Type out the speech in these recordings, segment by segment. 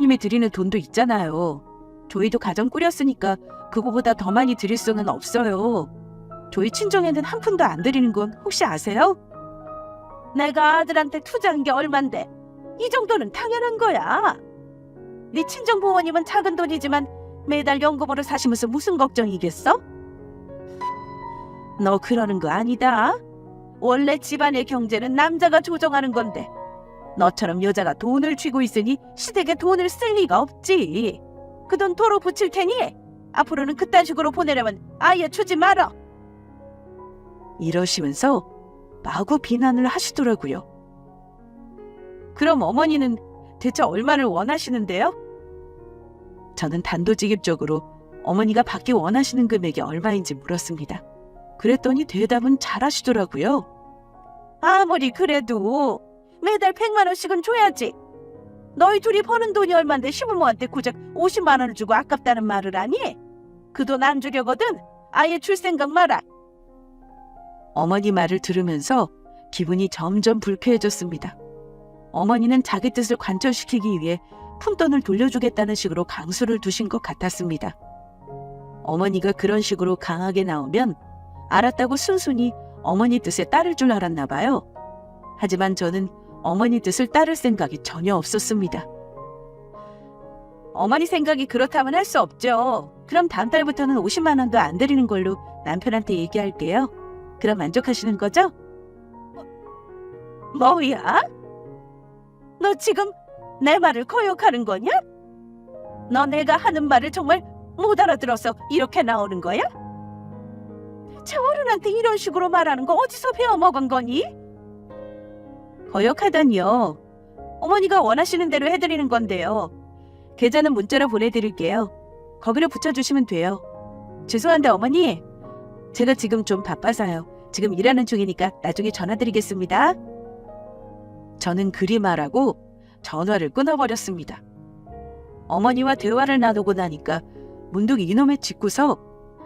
부모님이 드리는 돈도 있잖아요. 저희도 가정 꾸렸으니까 그거보다 더 많이 드릴 수는 없어요. 저희 친정에는 한 푼도 안 드리는 건 혹시 아세요? 내가 아들한테 투자한 게 얼만데 이 정도는 당연한 거야. 네 친정 부모님은 작은 돈이지만 매달 연금으로 사시면서 무슨 걱정이겠어? 너 그러는 거 아니다. 원래 집안의 경제는 남자가 조정하는 건데 너처럼 여자가 돈을 쥐고 있으니 시댁에 돈을 쓸 리가 없지. 그 돈 도로 붙일 테니 앞으로는 그딴 식으로 보내려면 아예 주지 마라. 이러시면서 마구 비난을 하시더라고요. 그럼 어머니는 대체 얼마를 원하시는데요? 저는 단도직입적으로 어머니가 받기 원하시는 금액이 얼마인지 물었습니다. 그랬더니 대답은 잘하시더라고요. 아무리 그래도 매달 100만 원씩은 줘야지. 너희 둘이 버는 돈이 얼만데 시부모한테 고작 50만 원을 주고 아깝다는 말을 하니? 그 돈 안 주려거든 아예 줄 생각 마라. 어머니 말을 들으면서 기분이 점점 불쾌해졌습니다. 어머니는 자기 뜻을 관철시키기 위해 푼돈을 돌려주겠다는 식으로 강수를 두신 것 같았습니다. 어머니가 그런 식으로 강하게 나오면 알았다고 순순히 어머니 뜻에 따를 줄 알았나 봐요. 하지만 저는 어머니 뜻을 따를 생각이 전혀 없었습니다. 어머니 생각이 그렇다면 할 수 없죠. 그럼 다음 달부터는 50만 원도 안 드리는 걸로 남편한테 얘기할게요. 그럼 만족하시는 거죠? 뭐야? 너 지금 내 말을 거역하는 거냐? 너 내가 하는 말을 정말 못 알아들어서 이렇게 나오는 거야? 저 어른한테 이런 식으로 말하는 거 어디서 배워먹은 거니? 거역하다니요. 어머니가 원하시는 대로 해드리는 건데요. 계좌는 문자로 보내드릴게요. 거기를 붙여주시면 돼요. 죄송한데 어머니, 제가 지금 좀 바빠서요. 지금 일하는 중이니까 나중에 전화드리겠습니다. 저는 그리 말하고 전화를 끊어버렸습니다. 어머니와 대화를 나누고 나니까 문득 이놈의 짓고서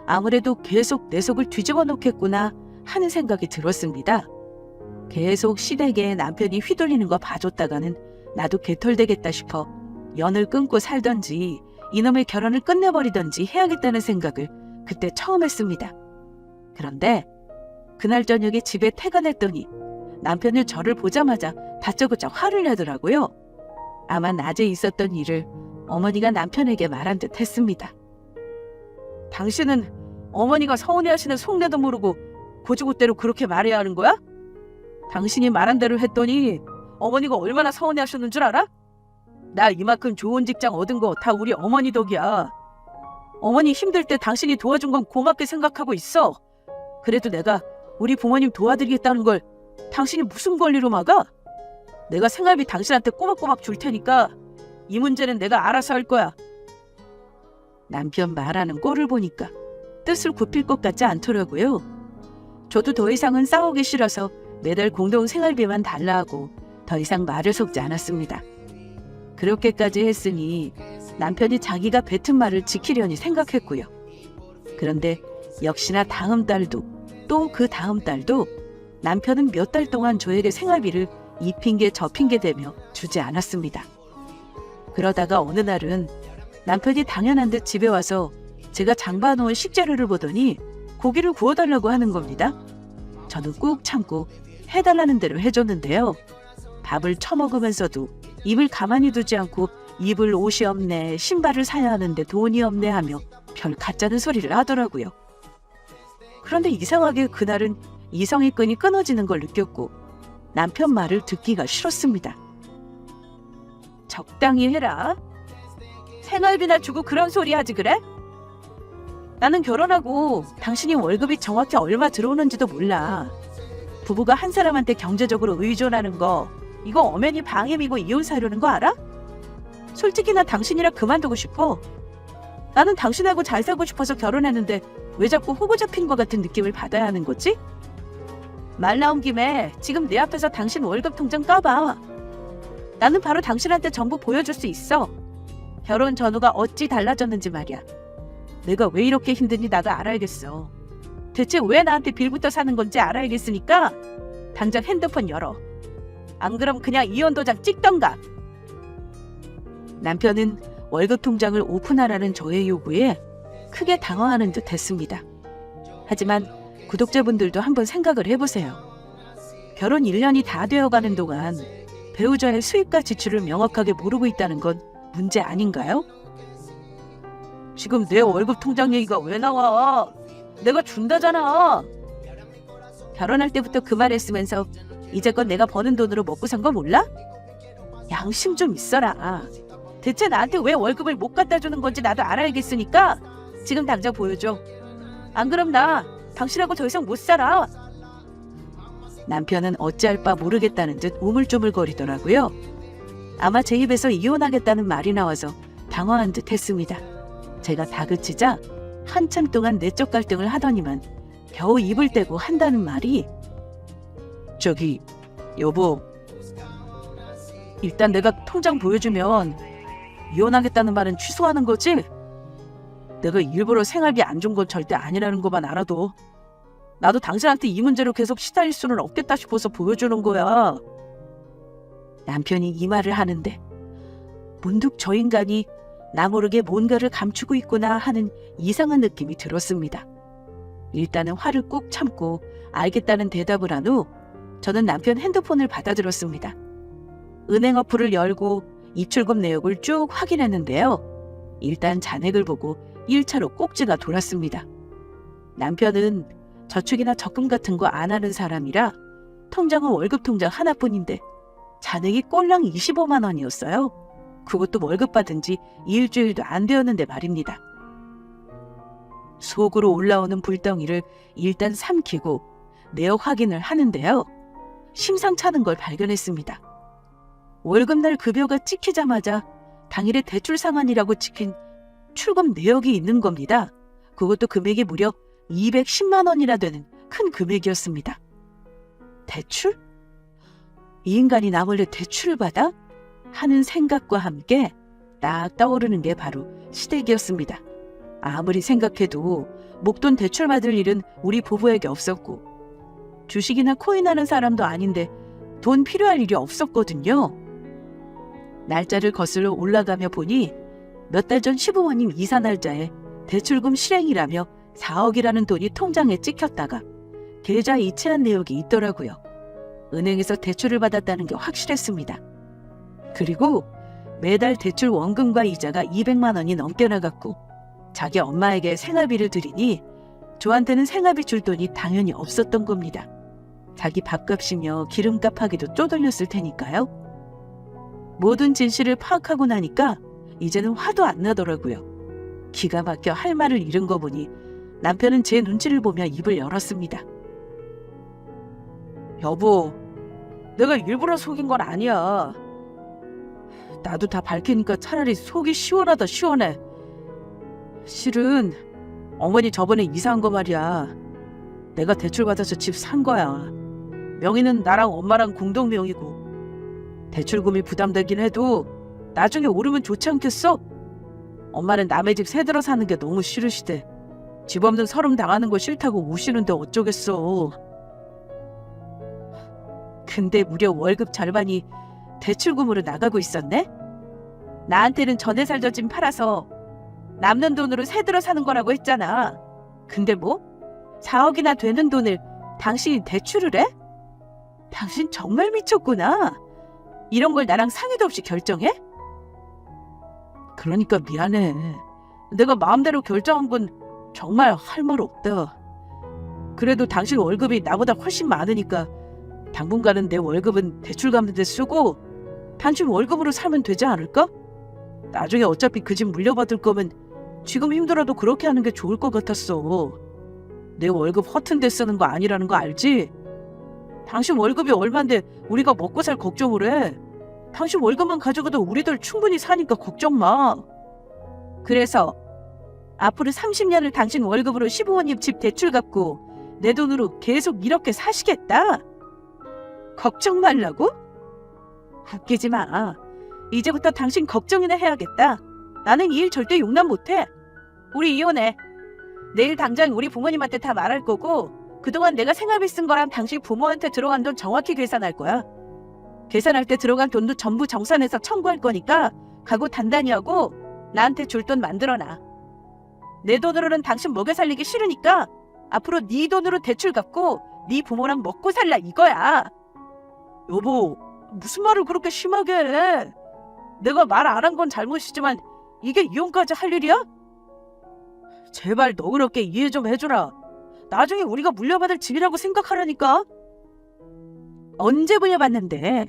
아무래도 계속 내 속을 뒤집어 놓겠구나 하는 생각이 들었습니다. 계속 시댁에 남편이 휘둘리는 거 봐줬다가는 나도 개털되겠다 싶어 연을 끊고 살던지 이놈의 결혼을 끝내버리던지 해야겠다는 생각을 그때 처음 했습니다. 그런데 그날 저녁에 집에 퇴근했더니 남편은 저를 보자마자 다짜고짜 화를 내더라고요. 아마 낮에 있었던 일을 어머니가 남편에게 말한 듯 했습니다. 당신은 어머니가 서운해하시는 속내도 모르고 고지고대로 그렇게 말해야 하는 거야? 당신이 말한 대로 했더니 어머니가 얼마나 서운해하셨는 줄 알아? 나 이만큼 좋은 직장 얻은 거 다 우리 어머니 덕이야. 어머니 힘들 때 당신이 도와준 건 고맙게 생각하고 있어. 그래도 내가 우리 부모님 도와드리겠다는 걸 당신이 무슨 권리로 막아? 내가 생활비 당신한테 꼬박꼬박 줄 테니까 이 문제는 내가 알아서 할 거야. 남편 말하는 꼴을 보니까 뜻을 굽힐 것 같지 않더라고요. 저도 더 이상은 싸우기 싫어서 매달 공동 생활비만 달라 하고 더 이상 말을 섞지 않았습니다. 그렇게까지 했으니 남편이 자기가 뱉은 말을 지키려니 생각했고요. 그런데 역시나 다음 달도 또 그 다음 달도 남편은 몇 달 동안 저에게 생활비를 이 핑계 저 핑계 대며 주지 않았습니다. 그러다가 어느 날은 남편이 당연한 듯 집에 와서 제가 장봐놓은 식재료를 보더니 고기를 구워달라고 하는 겁니다. 저는 꾹 참고 해달라는 대로 해줬는데요. 밥을 처먹으면서도 입을 가만히 두지 않고 입을 옷이 없네, 신발을 사야 하는데 돈이 없네 하며 별 가짜는 소리를 하더라고요. 그런데 이상하게 그날은 이성의 끈이 끊어지는 걸 느꼈고 남편 말을 듣기가 싫었습니다. 적당히 해라. 생활비나 주고 그런 소리 하지 그래? 나는 결혼하고 당신이 월급이 정확히 얼마 들어오는지도 몰라. 부부가 한 사람한테 경제적으로 의존하는 거 이거 엄연히 방임이고 이혼사려는 거 알아? 솔직히 나 당신이랑 그만두고 싶어. 나는 당신하고 잘 살고 싶어서 결혼했는데 왜 자꾸 호구 잡힌 것 같은 느낌을 받아야 하는 거지? 말 나온 김에 지금 내 앞에서 당신 월급 통장 까봐. 나는 바로 당신한테 전부 보여줄 수 있어. 결혼 전후가 어찌 달라졌는지 말이야. 내가 왜 이렇게 힘든지 나도 알아야겠어. 대체 왜 나한테 빌부터 사는 건지 알아야겠으니까 당장 핸드폰 열어. 안 그럼 그냥 이혼 도장 찍던가. 남편은 월급 통장을 오픈하라는 저의 요구에 크게 당황하는 듯 했습니다. 하지만 구독자분들도 한번 생각을 해보세요. 결혼 1년이 다 되어가는 동안 배우자의 수입과 지출을 명확하게 모르고 있다는 건 문제 아닌가요? 지금 내 월급 통장 얘기가 왜 나와? 내가 준다잖아. 결혼할 때부터 그 말 했으면서 이제껏 내가 버는 돈으로 먹고 산 거 몰라? 양심 좀 있어라. 대체 나한테 왜 월급을 못 갖다 주는 건지 나도 알아야겠으니까 지금 당장 보여줘. 안 그럼 나 당신하고 더 이상 못 살아. 남편은 어찌할 바 모르겠다는 듯 우물쭈물거리더라고요. 아마 제 입에서 이혼하겠다는 말이 나와서 당황한 듯 했습니다. 제가 다그치자 한참 동안 내적 갈등을 하더니만 겨우 입을 떼고 한다는 말이 저기 여보, 일단 내가 통장 보여주면 이혼하겠다는 말은 취소하는 거지? 내가 일부러 생활비 안 준 건 절대 아니라는 것만 알아도 나도 당신한테 이 문제로 계속 시달릴 수는 없겠다 싶어서 보여주는 거야. 남편이 이 말을 하는데 문득 저 인간이 나 모르게 뭔가를 감추고 있구나 하는 이상한 느낌이 들었습니다. 일단은 화를 꾹 참고 알겠다는 대답을 한 후 저는 남편 핸드폰을 받아들었습니다. 은행 어플을 열고 입출금 내역을 쭉 확인했는데요. 일단 잔액을 보고 1차로 꼭지가 돌았습니다. 남편은 저축이나 적금 같은 거 안 하는 사람이라 통장은 월급 통장 하나뿐인데 잔액이 꼴랑 25만 원이었어요. 그것도 월급 받은 지 일주일도 안 되었는데 말입니다. 속으로 올라오는 불덩이를 일단 삼키고 내역 확인을 하는데요. 심상찮은 걸 발견했습니다. 월급날 급여가 찍히자마자 당일에 대출 상환이라고 찍힌 출금 내역이 있는 겁니다. 그것도 금액이 무려 210만 원이나 되는 큰 금액이었습니다. 대출? 이 인간이 나 몰래 대출을 받아? 하는 생각과 함께 딱 떠오르는 게 바로 시댁이었습니다. 아무리 생각해도 목돈 대출 받을 일은 우리 부부에게 없었고 주식이나 코인 하는 사람도 아닌데 돈 필요할 일이 없었거든요. 날짜를 거슬러 올라가며 보니 몇 달 전 시부모님 이사 날짜에 대출금 실행이라며 4억이라는 돈이 통장에 찍혔다가 계좌 이체한 내역이 있더라고요. 은행에서 대출을 받았다는 게 확실했습니다. 그리고 매달 대출 원금과 이자가 200만 원이 넘게 나갔고 자기 엄마에게 생활비를 드리니 저한테는 생활비 줄 돈이 당연히 없었던 겁니다. 자기 밥값이며 기름값 하기도 쪼들렸을 테니까요. 모든 진실을 파악하고 나니까 이제는 화도 안 나더라고요. 기가 막혀 할 말을 잃은 거 보니 남편은 제 눈치를 보며 입을 열었습니다. 여보, 내가 일부러 속인 건 아니야. 나도 다 밝히니까 차라리 속이 시원하다 시원해. 실은 어머니 저번에 이사한 거 말이야. 내가 대출 받아서 집 산 거야. 명의는 나랑 엄마랑 공동 명의고 대출금이 부담되긴 해도 나중에 오르면 좋지 않겠어? 엄마는 남의 집 새들어 사는 게 너무 싫으시대. 집 없는 서름 당하는 거 싫다고 우시는데 어쩌겠어. 근데 무려 월급 절반이 대출금으로 나가고 있었네? 나한테는 전에 살던 집 팔아서 남는 돈으로 새들어 사는 거라고 했잖아. 근데 뭐? 4억이나 되는 돈을 당신이 대출을 해? 당신 정말 미쳤구나. 이런 걸 나랑 상의도 없이 결정해? 그러니까 미안해. 내가 마음대로 결정한 건 정말 할 말 없다. 그래도 당신 월급이 나보다 훨씬 많으니까 당분간은 내 월급은 대출 갚는 데 쓰고 단순 월급으로 살면 되지 않을까? 나중에 어차피 그 집 물려받을 거면 지금 힘들어도 그렇게 하는 게 좋을 것 같았어. 내 월급 허튼 데 쓰는 거 아니라는 거 알지? 당신 월급이 얼만데 우리가 먹고 살 걱정을 해. 당신 월급만 가져가도 우리들 충분히 사니까 걱정 마. 그래서 앞으로 30년을 당신 월급으로 시부모님 집 대출 갚고 내 돈으로 계속 이렇게 사시겠다? 걱정 말라고? 웃기지 마. 이제부터 당신 걱정이나 해야겠다. 나는 이 일 절대 용납 못해. 우리 이혼해. 내일 당장 우리 부모님한테 다 말할 거고 그동안 내가 생활비 쓴 거랑 당신 부모한테 들어간 돈 정확히 계산할 거야. 계산할 때 들어간 돈도 전부 정산해서 청구할 거니까 각오 단단히 하고 나한테 줄 돈 만들어놔. 내 돈으로는 당신 먹여 살리기 싫으니까 앞으로 네 돈으로 대출 갚고 네 부모랑 먹고 살라 이거야. 여보, 무슨 말을 그렇게 심하게 해? 내가 말 안 한 건 잘못이지만 이게 이혼까지 할 일이야? 제발 너그럽게 이해 좀 해주라. 나중에 우리가 물려받을 집이라고 생각하라니까. 언제 물려받는데?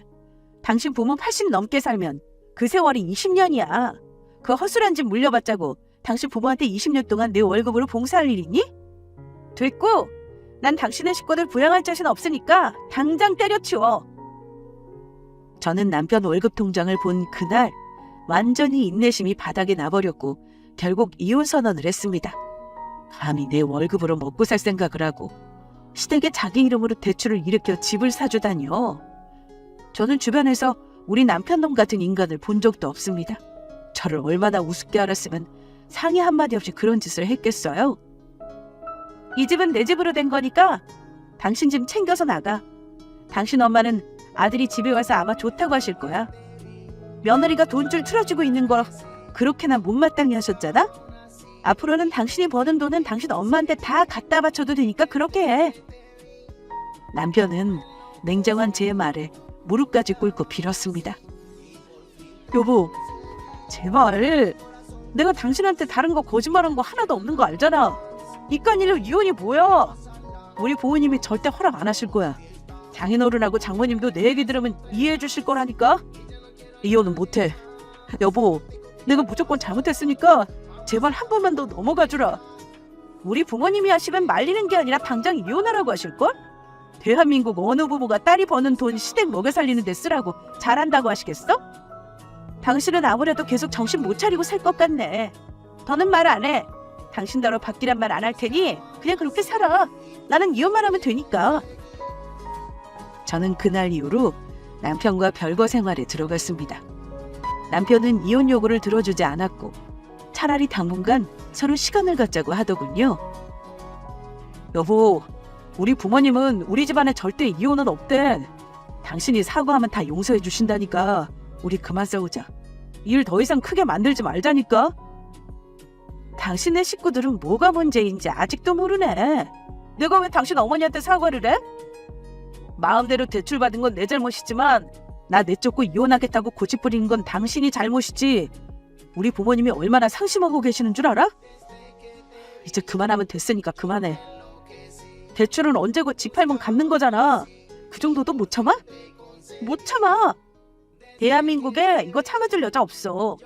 당신 부모 80 넘게 살면 그 세월이 20년이야. 그 허술한 집 물려받자고 당신 부모한테 20년 동안 내 월급으로 봉사할 일이니? 됐고, 난 당신의 식구들 부양할 자신 없으니까 당장 때려치워. 저는 남편 월급 통장을 본 그날 완전히 인내심이 바닥에 나버렸고 결국 이혼 선언을 했습니다. 감히 내 월급으로 먹고 살 생각을 하고 시댁에 자기 이름으로 대출을 일으켜 집을 사주다니요. 저는 주변에서 우리 남편 놈 같은 인간을 본 적도 없습니다. 저를 얼마나 우습게 알았으면 상의 한마디 없이 그런 짓을 했겠어요? 이 집은 내 집으로 된 거니까 당신 집 챙겨서 나가. 당신 엄마는 아들이 집에 와서 아마 좋다고 하실 거야. 며느리가 돈줄 틀어주고 있는 거 그렇게나 못마땅히 하셨잖아? 앞으로는 당신이 버는 돈은 당신 엄마한테 다 갖다 바쳐도 되니까 그렇게 해. 남편은 냉정한 제 말에 무릎까지 꿇고 빌었습니다. 여보, 제발. 내가 당신한테 다른 거 거짓말한 거 하나도 없는 거 알잖아. 이깟 일로 이혼이 뭐야? 우리 부모님이 절대 허락 안 하실 거야. 장인어른하고 장모님도 내 얘기 들으면 이해해 주실 거라니까. 이혼은 못해. 여보, 내가 무조건 잘못했으니까 제발 한 번만 더 넘어가 주라. 우리 부모님이 하시면 말리는 게 아니라 당장 이혼하라고 하실걸? 대한민국 어느 부모가 딸이 버는 돈 시댁 먹여 살리는 데 쓰라고 잘한다고 하시겠어? 당신은 아무래도 계속 정신 못 차리고 살 것 같네. 더는 말 안 해. 당신더러 바뀌란 말 안 할 테니 그냥 그렇게 살아. 나는 이혼만 하면 되니까. 저는 그날 이후로 남편과 별거 생활에 들어갔습니다. 남편은 이혼 요구를 들어주지 않았고 차라리 당분간 서로 시간을 갖자고 하더군요. 여보, 우리 부모님은 우리 집안에 절대 이혼은 없대. 당신이 사과하면 다 용서해 주신다니까. 우리 그만 싸우자. 일 더 이상 크게 만들지 말자니까. 당신네 식구들은 뭐가 문제인지 아직도 모르네. 내가 왜 당신 어머니한테 사과를 해? 마음대로 대출받은 건 내 잘못이지만 나 내쫓고 이혼하겠다고 고집부리는 건 당신이 잘못이지. 우리 부모님이 얼마나 상심하고 계시는 줄 알아? 이제 그만하면 됐으니까 그만해. 대출은 언제고 집 팔면 갚는 거잖아. 그 정도도 못 참아? 못 참아. 대한민국에 이거 참아줄 여자 없어.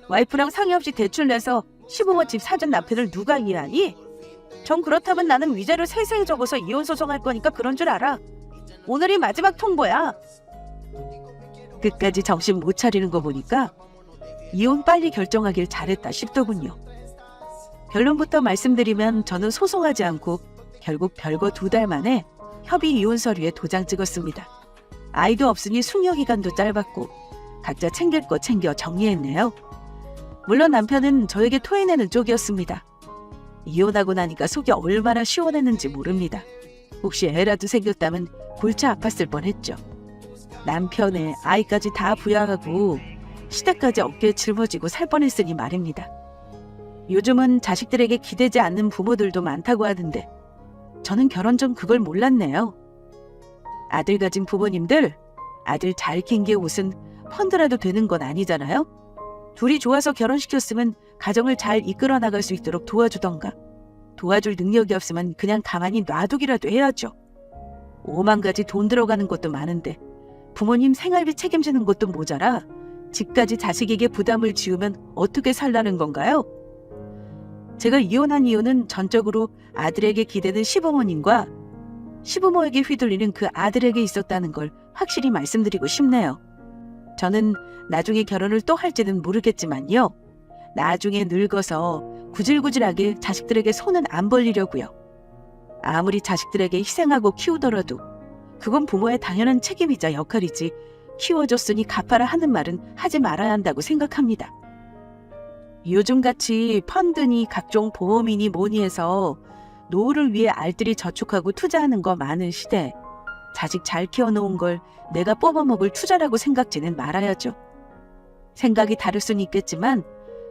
와이프랑 상의 없이 대출 내서 시부모 집 사준 남편을 누가 이해하니? 전 그렇다면 나는 위자료 세세히 적어서 이혼 소송할 거니까 그런 줄 알아. 오늘이 마지막 통보야. 끝까지 정신 못 차리는 거 보니까 이혼 빨리 결정하길 잘했다 싶더군요. 결론부터 말씀드리면 저는 소송하지 않고 결국 별거 2달 만에 협의 이혼 서류에 도장 찍었습니다. 아이도 없으니 숙려기간도 짧았고 각자 챙길 거 챙겨 정리했네요. 물론 남편은 저에게 토해내는 쪽이었습니다. 이혼하고 나니까 속이 얼마나 시원했는지 모릅니다. 혹시 애라도 생겼다면 골치 아팠을 뻔했죠. 남편의 아이까지 다 부양하고 시댁까지 어깨에 짊어지고 살 뻔했으니 말입니다. 요즘은 자식들에게 기대지 않는 부모들도 많다고 하던데 저는 결혼 전 그걸 몰랐네요. 아들 가진 부모님들, 아들 잘 킨 게 옷은 펀드라도 되는 건 아니잖아요. 둘이 좋아서 결혼시켰으면 가정을 잘 이끌어 나갈 수 있도록 도와주던가, 도와줄 능력이 없으면 그냥 가만히 놔두기라도 해야죠. 5만 가지 돈 들어가는 것도 많은데 부모님 생활비 책임지는 것도 모자라 집까지 자식에게 부담을 지우면 어떻게 살라는 건가요? 제가 이혼한 이유는 전적으로 아들에게 기대는 시부모님과 시부모에게 휘둘리는 그 아들에게 있었다는 걸 확실히 말씀드리고 싶네요. 저는 나중에 결혼을 또 할지는 모르겠지만요. 나중에 늙어서 구질구질하게 자식들에게 손은 안 벌리려고요. 아무리 자식들에게 희생하고 키우더라도 그건 부모의 당연한 책임이자 역할이지 키워줬으니 갚아라 하는 말은 하지 말아야 한다고 생각합니다. 요즘같이 펀드니 각종 보험이니 뭐니 해서 노후를 위해 알뜰히 저축하고 투자하는 거 많은 시대, 자식 잘 키워놓은 걸 내가 뽑아먹을 투자라고 생각지는 말아야죠. 생각이 다를 수는 있겠지만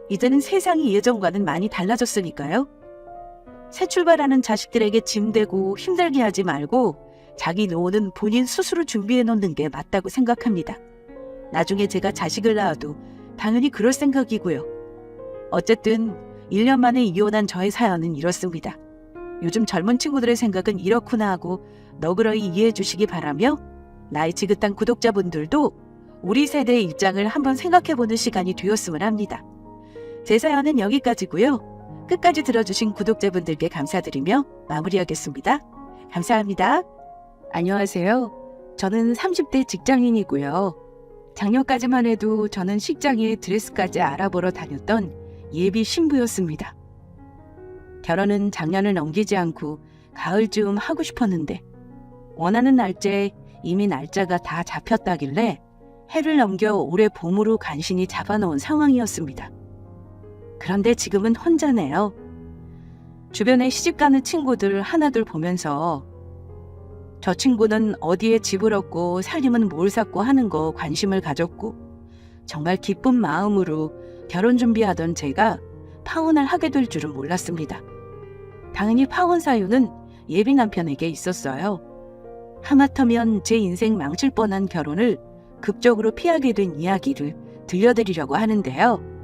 이제는 세상이 예전과는 많이 달라졌으니까요. 새 출발하는 자식들에게 짐되고 힘들게 하지 말고 자기 노후는 본인 스스로 준비해 놓는 게 맞다고 생각합니다. 나중에 제가 자식을 낳아도 당연히 그럴 생각이고요. 어쨌든 1년 만에 이혼한 저의 사연은 이렇습니다. 요즘 젊은 친구들의 생각은 이렇구나 하고 너그러이 이해해 주시기 바라며 나이 지긋한 구독자분들도 우리 세대의 입장을 한번 생각해보는 시간이 되었으면 합니다. 제 사연은 여기까지고요. 끝까지 들어주신 구독자분들께 감사드리며 마무리하겠습니다. 감사합니다. 안녕하세요. 저는 30대 직장인이고요. 작년까지만 해도 저는 식장에 드레스까지 알아보러 다녔던 예비 신부였습니다. 결혼은 작년을 넘기지 않고 가을쯤 하고 싶었는데 원하는 날짜에 이미 날짜가 다 잡혔다길래 해를 넘겨 올해 봄으로 간신히 잡아놓은 상황이었습니다. 그런데 지금은 혼자네요. 주변에 시집가는 친구들 하나둘 보면서 저 친구는 어디에 집을 얻고 살림은 뭘 샀고 하는 거 관심을 가졌고 정말 기쁜 마음으로 결혼 준비하던 제가 파혼을 하게 될 줄은 몰랐습니다. 당연히 파혼 사유는 예비 남편에게 있었어요. 하마터면 제 인생 망칠 뻔한 결혼을 극적으로 피하게 된 이야기를 들려드리려고 하는데요.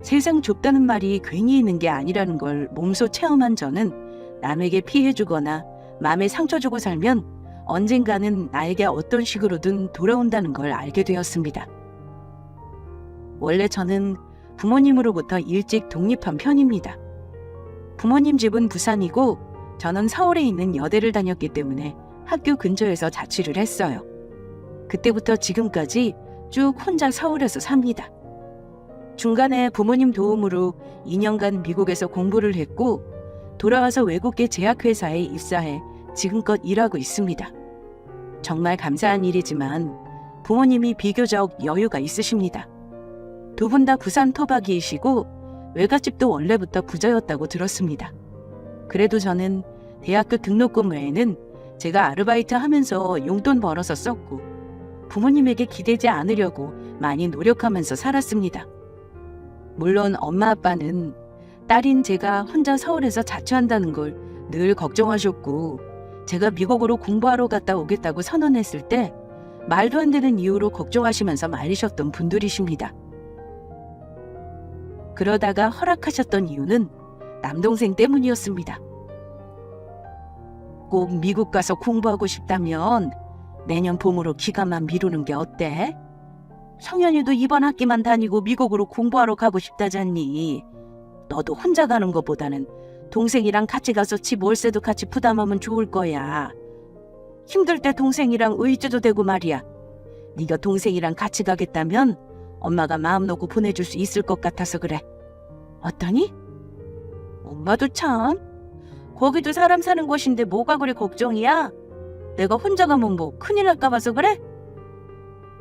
세상 좁다는 말이 괜히 있는 게 아니라는 걸 몸소 체험한 저는 남에게 피해주거나 마음에 상처 주고 살면 언젠가는 나에게 어떤 식으로든 돌아온다는 걸 알게 되었습니다. 원래 저는 부모님으로부터 일찍 독립한 편입니다. 부모님 집은 부산이고 저는 서울에 있는 여대를 다녔기 때문에 학교 근처에서 자취를 했어요. 그때부터 지금까지 쭉 혼자 서울에서 삽니다. 중간에 부모님 도움으로 2년간 미국에서 공부를 했고 돌아와서 외국계 제약회사에 입사해 지금껏 일하고 있습니다. 정말 감사한 일이지만 부모님이 비교적 여유가 있으십니다. 두 분 다 부산 토박이이시고 외갓집도 원래부터 부자였다고 들었습니다. 그래도 저는 대학교 등록금 외에는 제가 아르바이트 하면서 용돈 벌어서 썼고 부모님에게 기대지 않으려고 많이 노력하면서 살았습니다. 물론 엄마 아빠는 딸인 제가 혼자 서울에서 자취한다는 걸 늘 걱정하셨고 제가 미국으로 공부하러 갔다 오겠다고 선언했을 때 말도 안 되는 이유로 걱정하시면서 말리셨던 분들이십니다. 그러다가 허락하셨던 이유는 남동생 때문이었습니다. 꼭 미국 가서 공부하고 싶다면 내년 봄으로 기간만 미루는 게 어때? 성현이도 이번 학기만 다니고 미국으로 공부하러 가고 싶다잖니. 너도 혼자 가는 것보다는 동생이랑 같이 가서 집 월세도 같이 부담하면 좋을 거야. 힘들 때 동생이랑 의지도 되고 말이야. 네가 동생이랑 같이 가겠다면 엄마가 마음 놓고 보내줄 수 있을 것 같아서 그래. 어떠니? 엄마도 참. 거기도 사람 사는 곳인데 뭐가 그리 걱정이야? 내가 혼자 가면 뭐 큰일 날까 봐서 그래?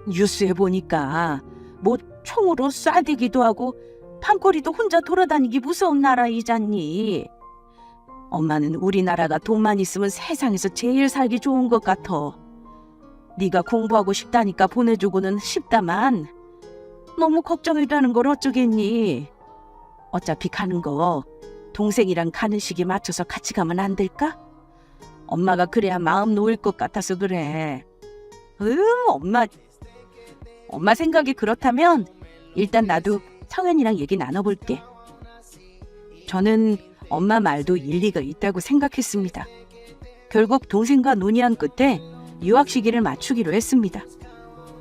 뉴스에 보니까 뭐 총으로 쏴대기도 하고 판거리도 혼자 돌아다니기 무서운 나라이잖니. 엄마는 우리나라가 돈만 있으면 세상에서 제일 살기 좋은 것 같아. 네가 공부하고 싶다니까 보내주고는 싶다만 너무 걱정이라는 걸 어쩌겠니? 어차피 가는 거 동생이랑 가는 시기 맞춰서 같이 가면 안 될까? 엄마가 그래야 마음 놓을 것 같아서 그래. 엄마 생각이 그렇다면 일단 나도 성현이랑 얘기 나눠볼게. 저는 엄마 말도 일리가 있다고 생각했습니다. 결국 동생과 논의한 끝에 유학 시기를 맞추기로 했습니다.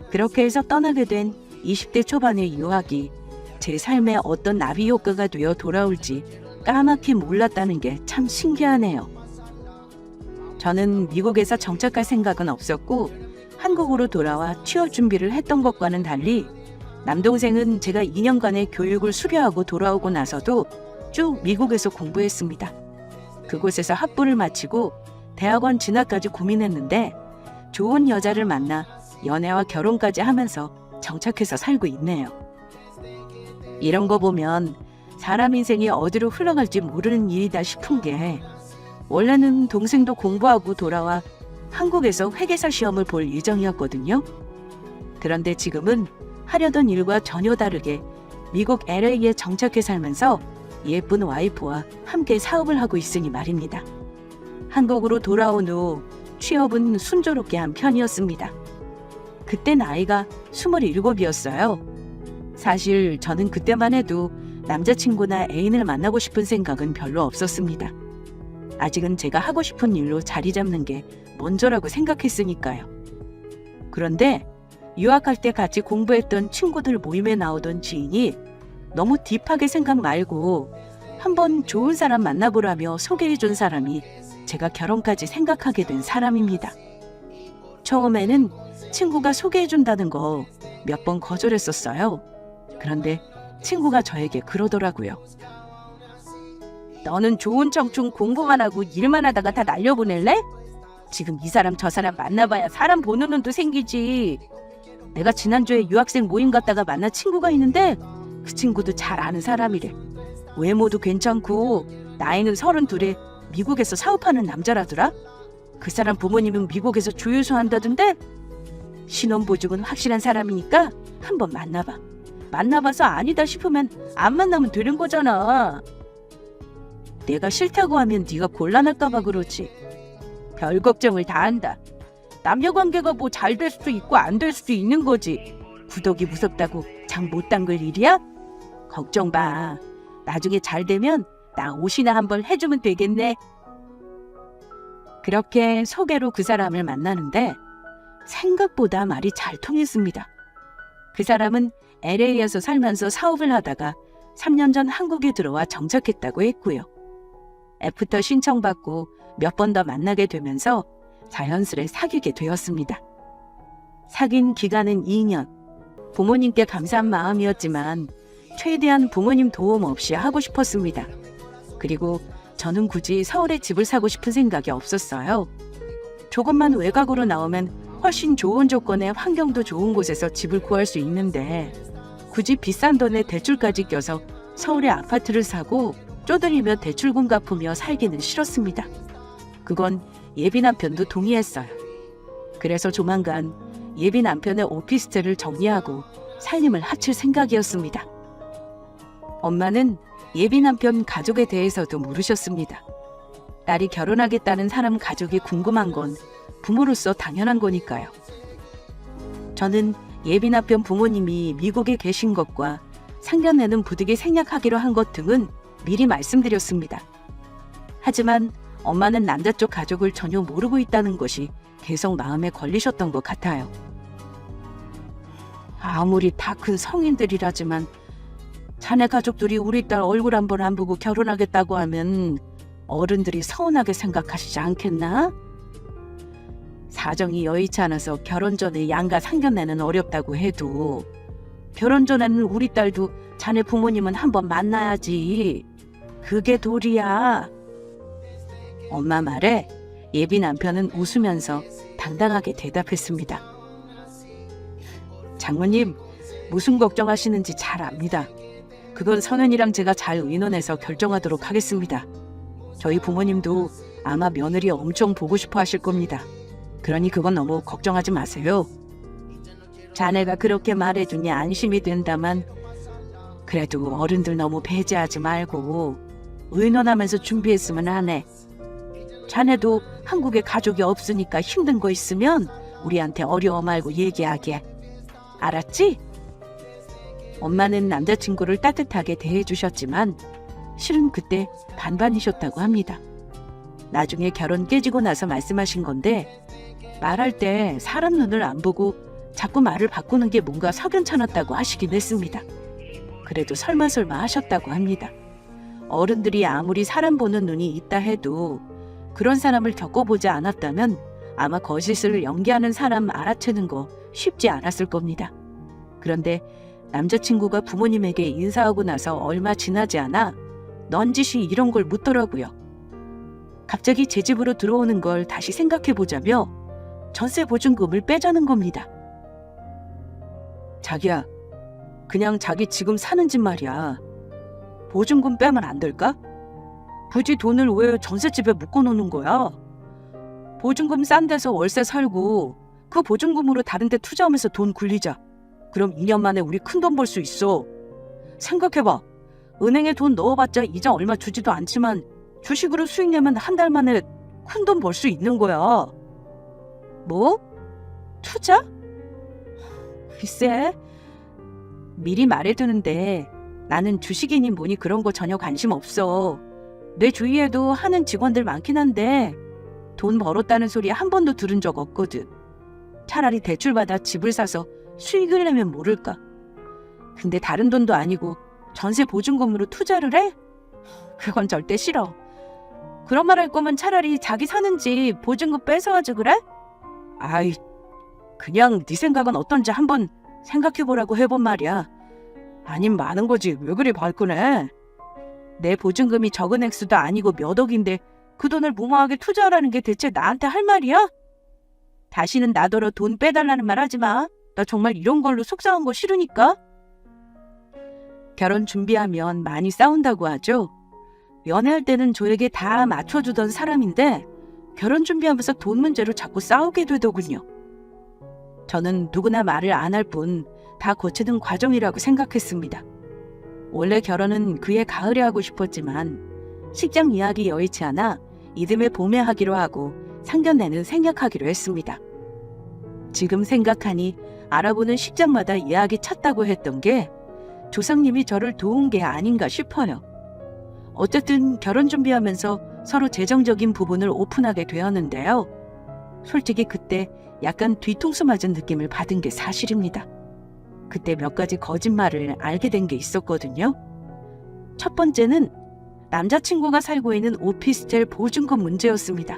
그렇게 해서 떠나게 된 20대 초반의 유학이 제 삶에 어떤 나비 효과가 되어 돌아올지 까맣게 몰랐다는 게 참 신기하네요. 저는 미국에서 정착할 생각은 없었고 한국으로 돌아와 취업 준비를 했던 것과는 달리 남동생은 제가 2년간의 교육을 수료하고 돌아오고 나서도 쭉 미국에서 공부했습니다. 그곳에서 학부를 마치고 대학원 진학까지 고민했는데 좋은 여자를 만나 연애와 결혼까지 하면서 정착해서 살고 있네요. 이런 거 보면 사람 인생이 어디로 흘러갈지 모르는 일이다 싶은 게 원래는 동생도 공부하고 돌아와 한국에서 회계사 시험을 볼 예정이었거든요. 그런데 지금은 하려던 일과 전혀 다르게 미국 LA에 정착해 살면서 예쁜 와이프와 함께 사업을 하고 있으니 말입니다. 한국으로 돌아온 후 취업은 순조롭게 한 편이었습니다. 그때 나이가 27이었어요. 사실 저는 그때만 해도 남자친구나 애인을 만나고 싶은 생각은 별로 없었습니다. 아직은 제가 하고 싶은 일로 자리 잡는 게 먼저라고 생각했으니까요. 그런데 유학할 때 같이 공부했던 친구들 모임에 나오던 지인이 너무 딥하게 생각 말고 한번 좋은 사람 만나보라며 소개해준 사람이 제가 결혼까지 생각하게 된 사람입니다. 처음에는 친구가 소개해준다는 거 몇 번 거절했었어요. 그런데 친구가 저에게 그러더라고요. 너는 좋은 청춘 공부만 하고 일만 하다가 다 날려보낼래? 지금 이 사람 저 사람 만나봐야 사람 보는 눈도 생기지. 내가 지난주에 유학생 모임 갔다가 만난 친구가 있는데 그 친구도 잘 아는 사람이래. 외모도 괜찮고 나이는 32에 미국에서 사업하는 남자라더라. 그 사람 부모님은 미국에서 주유소 한다던데 신혼보증은 확실한 사람이니까 한번 만나봐. 만나봐서 아니다 싶으면 안 만나면 되는 거잖아. 내가 싫다고 하면 네가 곤란할까 봐 그러지. 별 걱정을 다 한다. 남녀관계가 뭐 잘 될 수도 있고 안 될 수도 있는 거지. 구덕이 무섭다고 장 못 담글 일이야? 걱정 마. 나중에 잘 되면 나 옷이나 한번 해주면 되겠네. 그렇게 소개로 그 사람을 만나는데 생각보다 말이 잘 통했습니다. 그 사람은 LA에서 살면서 사업을 하다가 3년 전 한국에 들어와 정착했다고 했고요. 애프터 신청받고 몇 번 더 만나게 되면서 자연스레 사귀게 되었습니다. 사귄 기간은 2년. 부모님께 감사한 마음이었지만 최대한 부모님 도움 없이 하고 싶었습니다. 그리고 저는 굳이 서울에 집을 사고 싶은 생각이 없었어요. 조금만 외곽으로 나오면 훨씬 좋은 조건의 환경도 좋은 곳에서 집을 구할 수 있는데 굳이 비싼 돈에 대출까지 껴서 서울에 아파트를 사고 쪼들리며 대출금 갚으며 살기는 싫었습니다. 그건 예비 남편도 동의했어요. 그래서 조만간 예비 남편의 오피스텔을 정리하고 살림을 합칠 생각이었습니다. 엄마는 예비 남편 가족에 대해서도 물으셨습니다. 딸이 결혼하겠다는 사람 가족이 궁금한 건 부모로서 당연한 거니까요. 저는 예비 남편 부모님이 미국에 계신 것과 상견례는 부득이 생략하기로 한 것 등은 미리 말씀드렸습니다. 하지만 엄마는 남자 쪽 가족을 전혀 모르고 있다는 것이 계속 마음에 걸리셨던 것 같아요. 아무리 다 큰 성인들이라지만 자네 가족들이 우리 딸 얼굴 한번 안 보고 결혼하겠다고 하면 어른들이 서운하게 생각하시지 않겠나? 사정이 여의치 않아서 결혼 전에 양가 상견례는 어렵다고 해도 결혼 전에는 우리 딸도 자네 부모님은 한번 만나야지. 그게 도리야. 엄마 말에 예비 남편은 웃으면서 당당하게 대답했습니다. 장모님, 무슨 걱정하시는지 잘 압니다. 그건 선현이랑 제가 잘 의논해서 결정하도록 하겠습니다. 저희 부모님도 아마 며느리 엄청 보고 싶어 하실 겁니다. 그러니 그건 너무 걱정하지 마세요. 자네가 그렇게 말해주니 안심이 된다만 그래도 어른들 너무 배제하지 말고 의논하면서 준비했으면 하네. 자네도 한국에 가족이 없으니까 힘든 거 있으면 우리한테 어려워 말고 얘기하게. 알았지? 엄마는 남자친구를 따뜻하게 대해주셨지만 실은 그때 반반이셨다고 합니다. 나중에 결혼 깨지고 나서 말씀하신 건데 말할 때 사람 눈을 안 보고 자꾸 말을 바꾸는 게 뭔가 석연찮았다고 하시긴 했습니다. 그래도 설마설마 하셨다고 합니다. 어른들이 아무리 사람 보는 눈이 있다 해도 그런 사람을 겪어보지 않았다면 아마 거짓을 연기하는 사람 알아채는 거 쉽지 않았을 겁니다. 그런데 남자친구가 부모님에게 인사하고 나서 얼마 지나지 않아 넌지시 이런 걸 묻더라고요. 갑자기 제 집으로 들어오는 걸 다시 생각해보자며 전세 보증금을 빼자는 겁니다. 자기야, 그냥 자기 지금 사는 집 말이야. 보증금 빼면 안 될까? 굳이 돈을 왜 전셋집에 묶어놓는 거야? 보증금 싼 데서 월세 살고 그 보증금으로 다른 데 투자하면서 돈 굴리자. 그럼 2년 만에 우리 큰돈 벌 수 있어. 생각해봐. 은행에 돈 넣어봤자 이자 얼마 주지도 않지만 주식으로 수익 내면 한 달 만에 큰돈 벌 수 있는 거야. 뭐? 투자? 글쎄, 미리 말해두는데 나는 주식이니 뭐니 그런 거 전혀 관심 없어. 내 주위에도 하는 직원들 많긴 한데 돈 벌었다는 소리 한 번도 들은 적 없거든. 차라리 대출받아 집을 사서 수익을 내면 모를까. 근데 다른 돈도 아니고 전세 보증금으로 투자를 해? 그건 절대 싫어. 그런 말 할 거면 차라리 자기 사는 집 보증금 뺏어가지 그래? 아이, 그냥 네 생각은 어떤지 한번 생각해보라고 해본 말이야. 아님 많은 거지 왜 그리 발끈해? 내 보증금이 적은 액수도 아니고 몇 억인데 그 돈을 무모하게 투자하라는 게 대체 나한테 할 말이야? 다시는 나더러 돈 빼달라는 말 하지 마. 나 정말 이런 걸로 속상한 거 싫으니까. 결혼 준비하면 많이 싸운다고 하죠. 연애할 때는 저에게 다 맞춰주던 사람인데 결혼 준비하면서 돈 문제로 자꾸 싸우게 되더군요. 저는 누구나 말을 안 할 뿐 다 거치는 과정이라고 생각했습니다. 원래 결혼은 그해 가을에 하고 싶었지만 식장 이야기 여의치 않아 이듬해 봄에 하기로 하고 상견례는 생략하기로 했습니다. 지금 생각하니 알아보는 식장마다 예약이 찼다고 했던 게 조상님이 저를 도운 게 아닌가 싶어요. 어쨌든 결혼 준비하면서 서로 재정적인 부분을 오픈하게 되었는데요. 솔직히 그때 약간 뒤통수 맞은 느낌을 받은 게 사실입니다. 그때 몇 가지 거짓말을 알게 된 게 있었거든요. 첫 번째는 남자친구가 살고 있는 오피스텔 보증금 문제였습니다.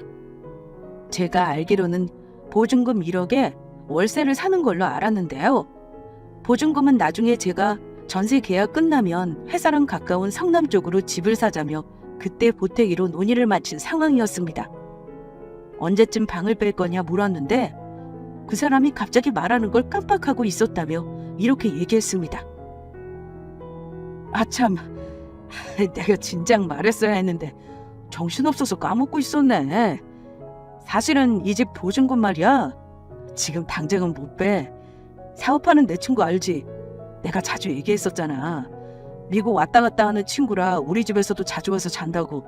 제가 알기로는 보증금 1억에 월세를 사는 걸로 알았는데요. 보증금은 나중에 제가 전세 계약 끝나면 회사랑 가까운 성남 쪽으로 집을 사자며 그때 보태기로 논의를 마친 상황이었습니다. 언제쯤 방을 뺄 거냐 물었는데 그 사람이 갑자기 말하는 걸 깜빡하고 있었다며 이렇게 얘기했습니다. 아참, 내가 진작 말했어야 했는데 정신없어서 까먹고 있었네. 사실은 이 집 보증금 말이야. 지금 당장은 못 빼. 사업하는 내 친구 알지? 내가 자주 얘기했었잖아. 미국 왔다 갔다 하는 친구라 우리 집에서도 자주 와서 잔다고.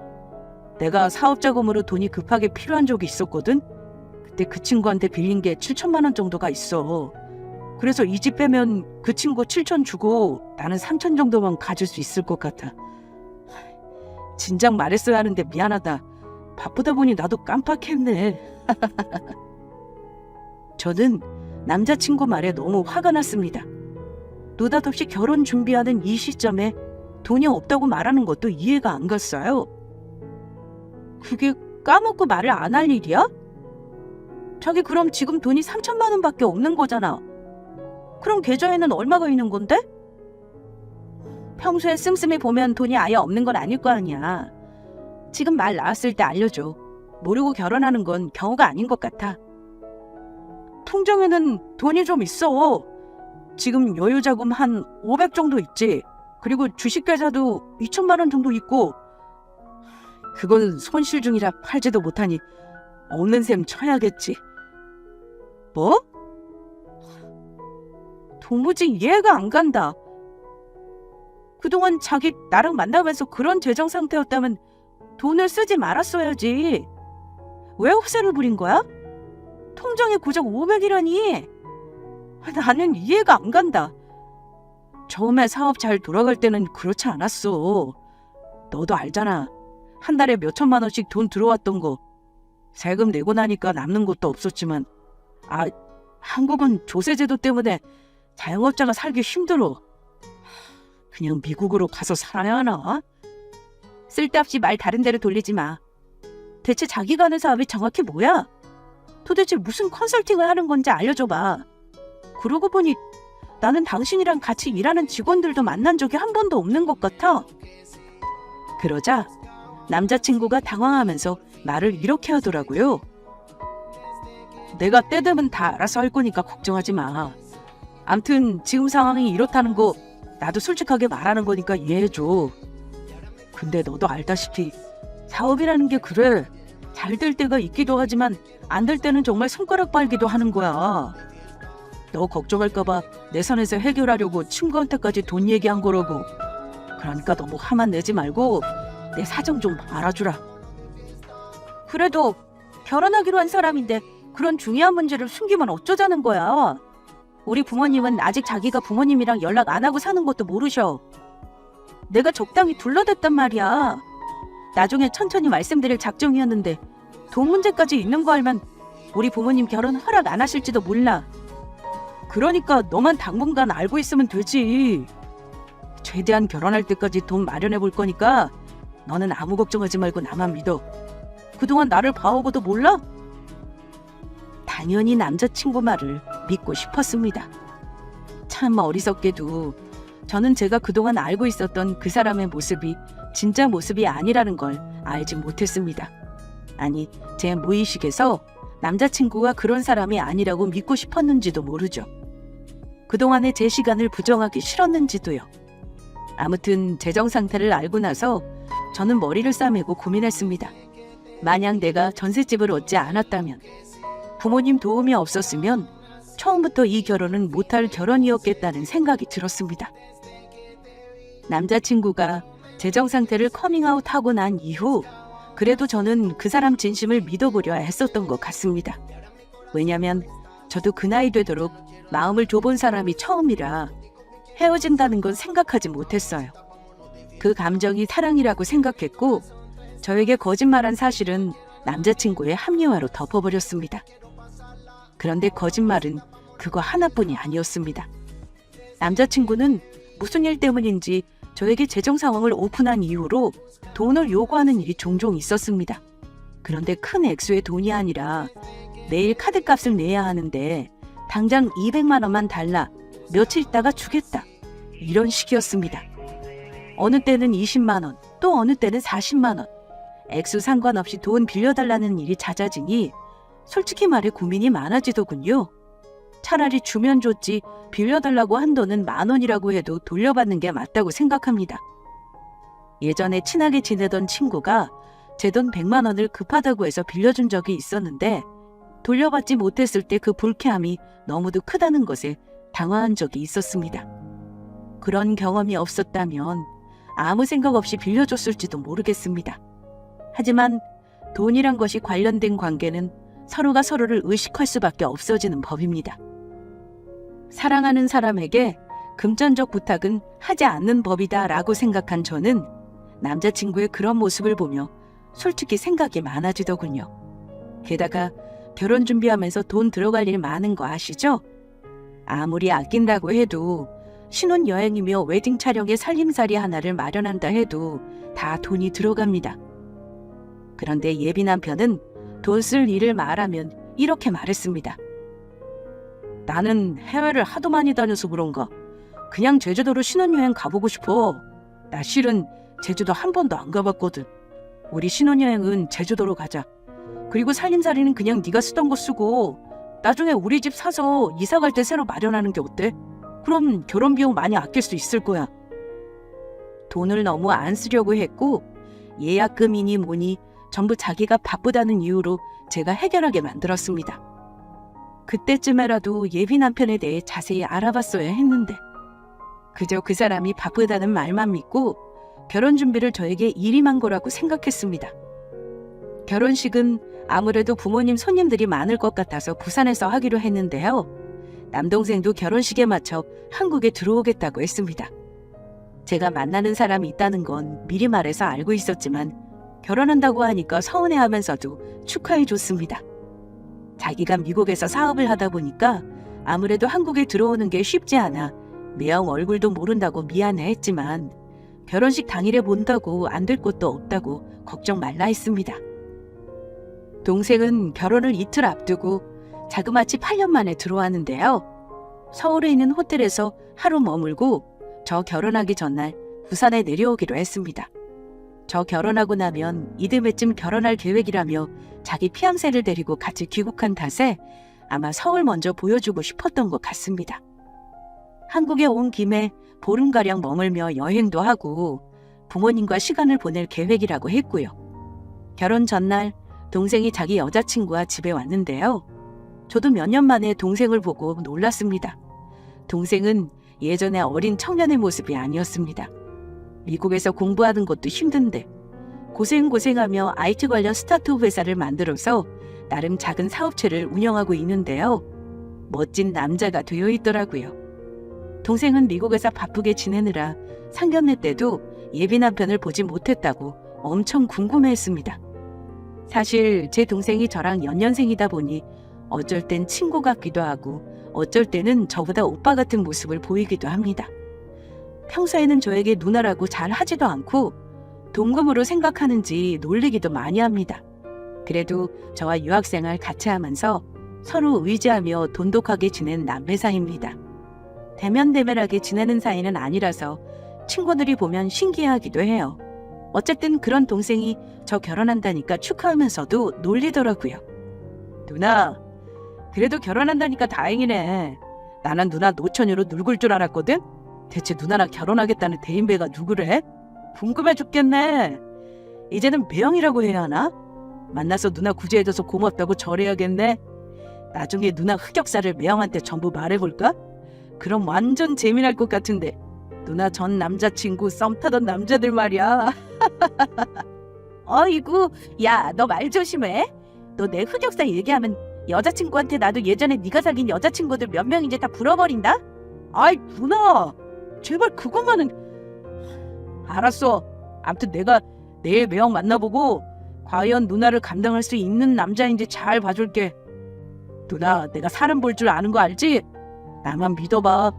내가 사업 자금으로 돈이 급하게 필요한 적이 있었거든. 그때 그 친구한테 빌린 게 7천만 원 정도가 있어. 그래서 이 집 빼면 그 친구 7천 주고 나는 3천 정도만 가질 수 있을 것 같아. 진작 말했어야 하는데 미안하다. 바쁘다 보니 나도 깜빡했네. 저는 남자친구 말에 너무 화가 났습니다. 느닷없이 결혼 준비하는 이 시점에 돈이 없다고 말하는 것도 이해가 안 갔어요. 그게 까먹고 말을 안 할 일이야? 자기 그럼 지금 돈이 3천만 원밖에 없는 거잖아. 그럼 계좌에는 얼마가 있는 건데? 평소에 씀씀이 보면 돈이 아예 없는 건 아닐 거 아니야. 지금 말 나왔을 때 알려줘. 모르고 결혼하는 건 경우가 아닌 것 같아. 통장에는 돈이 좀 있어. 지금 여유자금 한 500 정도 있지. 그리고 주식 계좌도 2천만 원 정도 있고. 그건 손실 중이라 팔지도 못하니 없는 셈 쳐야겠지. 뭐? 도무지 이해가 안 간다. 그동안 자기 나랑 만나면서 그런 재정 상태였다면 돈을 쓰지 말았어야지. 왜 허세를 부린 거야? 통장에 고작 500이라니. 나는 이해가 안 간다. 처음에 사업 잘 돌아갈 때는 그렇지 않았어. 너도 알잖아. 한 달에 몇 천만 원씩 돈 들어왔던 거. 세금 내고 나니까 남는 것도 없었지만 한국은 조세제도 때문에 자영업자가 살기 힘들어. 그냥 미국으로 가서 살아야 하나? 쓸데없이 말 다른 데로 돌리지 마. 대체 자기가 하는 사업이 정확히 뭐야? 도대체 무슨 컨설팅을 하는 건지 알려줘봐. 그러고 보니 나는 당신이랑 같이 일하는 직원들도 만난 적이 한 번도 없는 것 같아. 그러자 남자친구가 당황하면서 말을 이렇게 하더라고요. 내가 때 되면 다 알아서 할 거니까 걱정하지 마. 암튼 지금 상황이 이렇다는 거 나도 솔직하게 말하는 거니까 이해해줘. 근데 너도 알다시피 사업이라는 게 그래. 잘 될 때가 있기도 하지만 안 될 때는 정말 손가락 빨기도 하는 거야. 너 걱정할까봐 내 선에서 해결하려고 친구한테까지 돈 얘기한 거라고. 그러니까 너무 화만 내지 말고 내 사정 좀 알아주라. 그래도 결혼하기로 한 사람인데 그런 중요한 문제를 숨기면 어쩌자는 거야. 우리 부모님은 아직 자기가 부모님이랑 연락 안 하고 사는 것도 모르셔. 내가 적당히 둘러댔단 말이야. 나중에 천천히 말씀드릴 작정이었는데 돈 문제까지 있는 거 알면 우리 부모님 결혼 허락 안 하실지도 몰라. 그러니까 너만 당분간 알고 있으면 되지. 최대한 결혼할 때까지 돈 마련해 볼 거니까 너는 아무 걱정하지 말고 나만 믿어. 그동안 나를 봐오고도 몰라? 당연히 남자친구 말을 믿고 싶었습니다. 참 어리석게도 저는 제가 그동안 알고 있었던 그 사람의 모습이 진짜 모습이 아니라는 걸 알지 못했습니다. 아니, 제 무의식에서 남자친구가 그런 사람이 아니라고 믿고 싶었는지도 모르죠. 그동안의 제 시간을 부정하기 싫었는지도요. 아무튼 재정 상태를 알고 나서 저는 머리를 싸매고 고민했습니다. 만약 내가 전셋집을 얻지 않았다면, 부모님 도움이 없었으면 처음부터 이 결혼은 못할 결혼이었겠다는 생각이 들었습니다. 남자친구가 재정 상태를 커밍아웃하고 난 이후 그래도 저는 그 사람 진심을 믿어보려 했었던 것 같습니다. 왜냐면 저도 그 나이 되도록 마음을 줘본 사람이 처음이라 헤어진다는 건 생각하지 못했어요. 그 감정이 사랑이라고 생각했고 저에게 거짓말한 사실은 남자친구의 합리화로 덮어버렸습니다. 그런데 거짓말은 그거 하나뿐이 아니었습니다. 남자친구는 무슨 일 때문인지 저에게 재정 상황을 오픈한 이후로 돈을 요구하는 일이 종종 있었습니다. 그런데 큰 액수의 돈이 아니라 매일 카드값을 내야 하는데 당장 200만 원만 달라, 며칠 있다가 주겠다, 이런 식이었습니다. 어느 때는 20만 원, 또 어느 때는 40만 원. 액수 상관없이 돈 빌려달라는 일이 잦아지니 솔직히 말해 고민이 많아지더군요. 차라리 주면 줬지 빌려달라고 한 돈은 10,000원이라고 해도 돌려받는 게 맞다고 생각합니다. 예전에 친하게 지내던 친구가 제 돈 100만 원을 급하다고 해서 빌려준 적이 있었는데 돌려받지 못했을 때 그 불쾌함이 너무도 크다는 것에 당황한 적이 있었습니다. 그런 경험이 없었다면 아무 생각 없이 빌려줬을지도 모르겠습니다. 하지만 돈이란 것이 관련된 관계는 서로가 서로를 의식할 수밖에 없어지는 법입니다. 사랑하는 사람에게 금전적 부탁은 하지 않는 법이다 라고 생각한 저는 남자친구의 그런 모습을 보며 솔직히 생각이 많아지더군요. 게다가 결혼 준비하면서 돈 들어갈 일 많은 거 아시죠? 아무리 아낀다고 해도 신혼여행이며 웨딩 촬영에 살림살이 하나를 마련한다 해도 다 돈이 들어갑니다. 그런데 예비 남편은 돈 쓸 일을 말하면 이렇게 말했습니다. 나는 해외를 하도 많이 다녀서 그런가 그냥 제주도로 신혼여행 가보고 싶어. 나 실은 제주도 한 번도 안 가봤거든. 우리 신혼여행은 제주도로 가자. 그리고 살림살이는 그냥 네가 쓰던 거 쓰고 나중에 우리 집 사서 이사 갈 때 새로 마련하는 게 어때? 그럼 결혼 비용 많이 아낄 수 있을 거야. 돈을 너무 안 쓰려고 했고 예약금이니 뭐니 전부 자기가 바쁘다는 이유로 제가 해결하게 만들었습니다. 그때쯤에라도 예비 남편에 대해 자세히 알아봤어야 했는데 그저 그 사람이 바쁘다는 말만 믿고 결혼 준비를 저에게 일임한 거라고 생각했습니다. 결혼식은 아무래도 부모님 손님들이 많을 것 같아서 부산에서 하기로 했는데요. 남동생도 결혼식에 맞춰 한국에 들어오겠다고 했습니다. 제가 만나는 사람이 있다는 건 미리 말해서 알고 있었지만 결혼한다고 하니까 서운해하면서도 축하해줬습니다. 자기가 미국에서 사업을 하다 보니까 아무래도 한국에 들어오는 게 쉽지 않아 매형 얼굴도 모른다고 미안해했지만 결혼식 당일에 본다고 안 될 것도 없다고 걱정 말라 했습니다. 동생은 결혼을 이틀 앞두고 자그마치 8년 만에 들어왔는데요. 서울에 있는 호텔에서 하루 머물고 저 결혼하기 전날 부산에 내려오기로 했습니다. 저 결혼하고 나면 이듬해쯤 결혼할 계획이라며 자기 피앙새를 데리고 같이 귀국한 탓에 아마 서울 먼저 보여주고 싶었던 것 같습니다. 한국에 온 김에 보름가량 머물며 여행도 하고 부모님과 시간을 보낼 계획이라고 했고요. 결혼 전날 동생이 자기 여자친구와 집에 왔는데요. 저도 몇 년 만에 동생을 보고 놀랐습니다. 동생은 예전에 어린 청년의 모습이 아니었습니다. 미국에서 공부하는 것도 힘든데 고생하며 IT 관련 스타트업 회사를 만들어서 나름 작은 사업체를 운영하고 있는데요. 멋진 남자가 되어 있더라고요. 동생은 미국에서 바쁘게 지내느라 상견례 때도 예비 남편을 보지 못했다고 엄청 궁금해했습니다. 사실 제 동생이 저랑 연년생이다 보니 어쩔 땐 친구 같기도 하고 어쩔 때는 저보다 오빠 같은 모습을 보이기도 합니다. 평소에는 저에게 누나라고 잘 하지도 않고 동금으로 생각하는지 놀리기도 많이 합니다. 그래도 저와 유학생활 같이 하면서 서로 의지하며 돈독하게 지낸 남매 사이입니다. 대면대면하게 지내는 사이는 아니라서 친구들이 보면 신기해하기도 해요. 어쨌든 그런 동생이 저 결혼한다니까 축하하면서도 놀리더라고요. 누나, 그래도 결혼한다니까 다행이네. 나는 누나 노처녀로 늙을 줄 알았거든? 대체 누나랑 결혼하겠다는 대인배가 누구래? 궁금해 죽겠네. 이제는 매형이라고 해야 하나? 만나서 누나 구제해줘서 고맙다고 절해야겠네. 나중에 누나 흑역사를 매형한테 전부 말해볼까? 그럼 완전 재미날 것 같은데. 누나 전 남자친구 썸 타던 남자들 말이야. 어이구, 야, 너 말 조심해. 너 내 흑역사 얘기하면 여자친구한테 나도 예전에 네가 사귄 여자친구들 몇 명인지 다 불어버린다? 아이, 누나, 제발 그것만은. 알았어. 암튼 내가 내일 매형 만나보고 과연 누나를 감당할 수 있는 남자인지 잘 봐줄게. 누나, 내가 사람 볼 줄 아는 거 알지? 나만 믿어봐.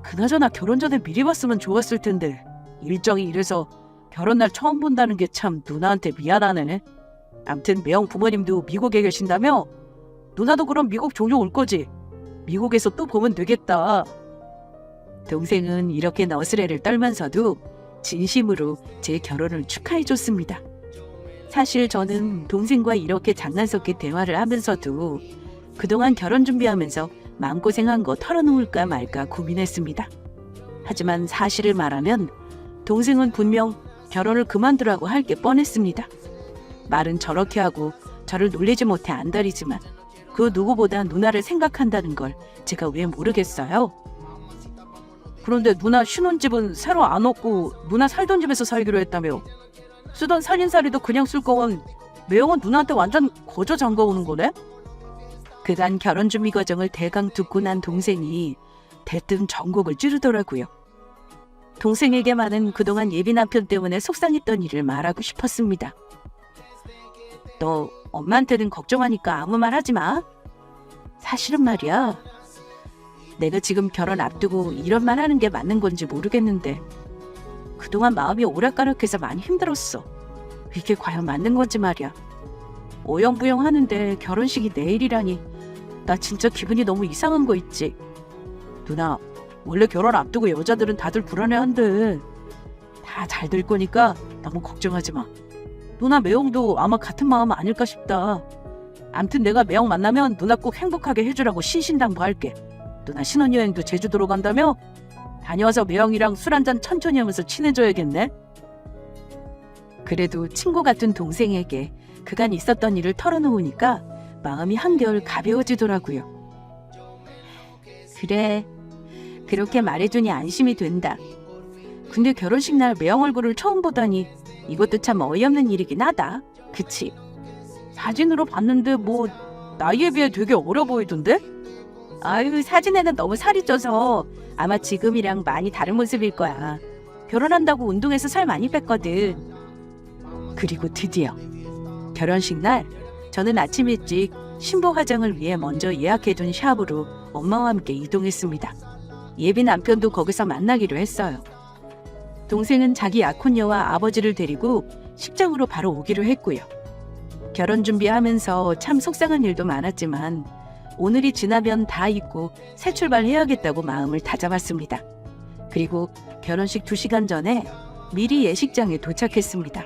그나저나 결혼 전에 미리 봤으면 좋았을 텐데 일정이 이래서 결혼날 처음 본다는 게 참 누나한테 미안하네. 암튼 매형 부모님도 미국에 계신다며? 누나도 그럼 미국 종종 올 거지? 미국에서 또 보면 되겠다. 동생은 이렇게 너스레를 떨면서도 진심으로 제 결혼을 축하해줬습니다. 사실 저는 동생과 이렇게 장난 섞게 대화를 하면서도 그동안 결혼 준비하면서 마음고생한 거 털어놓을까 말까 고민했습니다. 하지만 사실을 말하면 동생은 분명 결혼을 그만두라고 할 게 뻔했습니다. 말은 저렇게 하고 저를 놀리지 못해 안달이지만 그 누구보다 누나를 생각한다는 걸 제가 왜 모르겠어요? 그런데 누나 신혼집은 새로 안 얻고 누나 살던 집에서 살기로 했다며. 쓰던 살림살이도 그냥 쓸 거면 매형은 누나한테 완전 거저 장가오는 거네? 그간 결혼 준비 과정을 대강 듣고 난 동생이 대뜸 전곡을 찌르더라고요. 동생에게만은 그동안 예비 남편 때문에 속상했던 일을 말하고 싶었습니다. 너 엄마한테는 걱정하니까 아무 말 하지 마. 사실은 말이야. 내가 지금 결혼 앞두고 이런 말 하는 게 맞는 건지 모르겠는데 그동안 마음이 오락가락해서 많이 힘들었어. 이게 과연 맞는 건지 말이야. 오영부영 하는데 결혼식이 내일이라니 나 진짜 기분이 너무 이상한 거 있지. 누나, 원래 결혼 앞두고 여자들은 다들 불안해한대. 다 잘 될 거니까 너무 걱정하지 마. 누나 매형도 아마 같은 마음 아닐까 싶다. 암튼 내가 매형 만나면 누나 꼭 행복하게 해주라고 신신당부할게. 누나 신혼여행도 제주도로 간다며? 다녀와서 매형이랑 술 한잔 천천히 하면서 친해져야겠네. 그래도 친구 같은 동생에게 그간 있었던 일을 털어놓으니까 마음이 한결 가벼워지더라고요. 그래, 그렇게 말해주니 안심이 된다. 근데 결혼식 날 매형 얼굴을 처음 보다니 이것도 참 어이없는 일이긴 하다. 그치? 사진으로 봤는데 뭐 나이에 비해 되게 어려 보이던데? 아유, 사진에는 너무 살이 쪄서 아마 지금이랑 많이 다른 모습일 거야. 결혼한다고 운동해서 살 많이 뺐거든. 그리고 드디어 결혼식 날 저는 아침 일찍 신부 화장을 위해 먼저 예약해둔 샵으로 엄마와 함께 이동했습니다. 예비 남편도 거기서 만나기로 했어요. 동생은 자기 약혼녀와 아버지를 데리고 식장으로 바로 오기로 했고요. 결혼 준비하면서 참 속상한 일도 많았지만 오늘이 지나면 다 잊고 새 출발해야겠다고 마음을 다잡았습니다. 그리고 결혼식 2시간 전에 미리 예식장에 도착했습니다.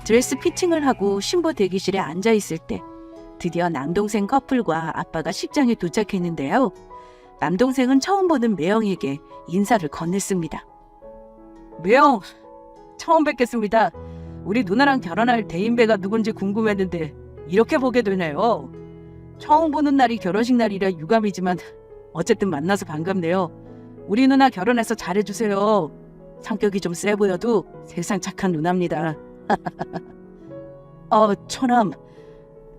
드레스 피팅을 하고 신부 대기실에 앉아 있을 때 드디어 남동생 커플과 아빠가 식장에 도착했는데요. 남동생은 처음 보는 매형에게 인사를 건넸습니다. 매형, 처음 뵙겠습니다. 우리 누나랑 결혼할 대인배가 누군지 궁금했는데 이렇게 보게 되네요. 처음 보는 날이 결혼식 날이라 유감이지만 어쨌든 만나서 반갑네요. 우리 누나 결혼해서 잘해주세요. 성격이 좀 세 보여도 세상 착한 누나입니다. 처남.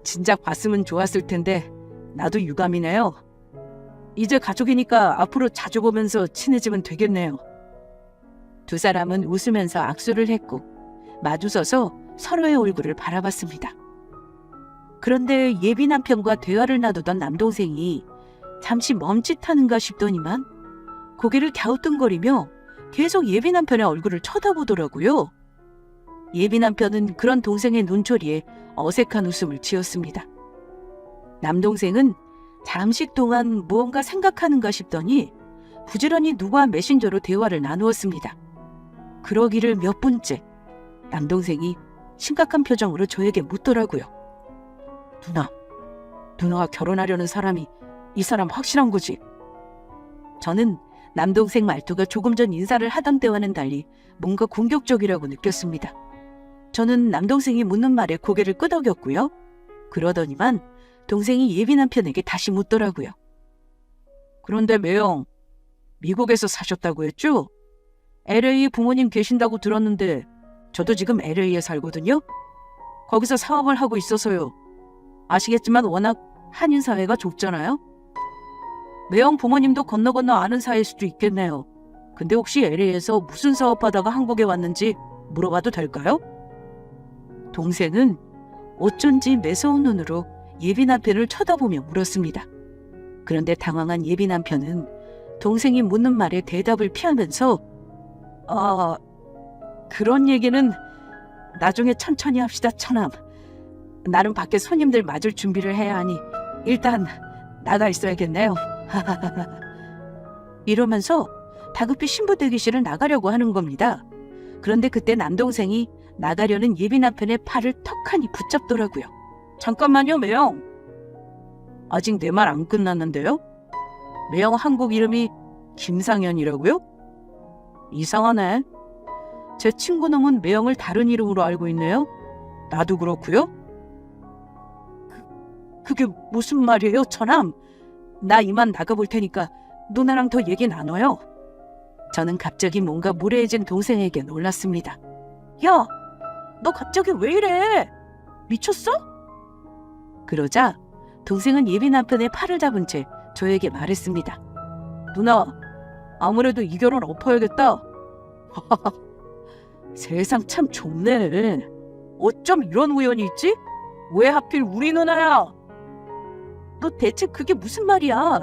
진작 봤으면 좋았을 텐데 나도 유감이네요. 이제 가족이니까 앞으로 자주 보면서 친해지면 되겠네요. 두 사람은 웃으면서 악수를 했고 마주서서 서로의 얼굴을 바라봤습니다. 그런데 예비 남편과 대화를 나누던 남동생이 잠시 멈칫하는가 싶더니만 고개를 갸우뚱거리며 계속 예비 남편의 얼굴을 쳐다보더라고요. 예비 남편은 그런 동생의 눈초리에 어색한 웃음을 지었습니다. 남동생은 잠시 동안 무언가 생각하는가 싶더니 부지런히 누구와 메신저로 대화를 나누었습니다. 그러기를 몇 분째 남동생이 심각한 표정으로 저에게 묻더라고요. 누나가 결혼하려는 사람이 이 사람 확실한 거지? 저는 남동생 말투가 조금 전 인사를 하던 때와는 달리 뭔가 공격적이라고 느꼈습니다. 저는 남동생이 묻는 말에 고개를 끄덕였고요. 그러더니만 동생이 예비 남편에게 다시 묻더라고요. 그런데 매형, 미국에서 사셨다고 했죠? LA 부모님 계신다고 들었는데 저도 지금 LA에 살거든요. 거기서 사업을 하고 있어서요. 아시겠지만 워낙 한인 사회가 좁잖아요. 매형 부모님도 건너 아는 사이일 수도 있겠네요. 근데 혹시 LA에서 무슨 사업하다가 한국에 왔는지 물어봐도 될까요? 동생은 어쩐지 매서운 눈으로 예비 남편을 쳐다보며 물었습니다. 그런데 당황한 예비 남편은 동생이 묻는 말에 대답을 피하면서 그런 얘기는 나중에 천천히 합시다, 처남. 나는 밖에 손님들 맞을 준비를 해야 하니 일단 나가 있어야겠네요. 이러면서 다급히 신부 대기실을 나가려고 하는 겁니다. 그런데 그때 남동생이 나가려는 예비 남편의 팔을 턱하니 붙잡더라고요. 잠깐만요, 매형. 아직 내 말 안 끝났는데요? 매형 한국 이름이 김상현이라고요? 이상하네. 제 친구놈은 매형을 다른 이름으로 알고 있네요. 나도 그렇고요. 그게 무슨 말이에요, 처남? 나 이만 나가볼 테니까 누나랑 더 얘기 나눠요. 저는 갑자기 뭔가 무례해진 동생에게 놀랐습니다. 야, 너 갑자기 왜 이래? 미쳤어? 그러자 동생은 예비 남편의 팔을 잡은 채 저에게 말했습니다. 누나, 아무래도 이 결혼 엎어야겠다. 세상 참 좁네. 어쩜 이런 우연이 있지? 왜 하필 우리 누나야? 너 대체 그게 무슨 말이야?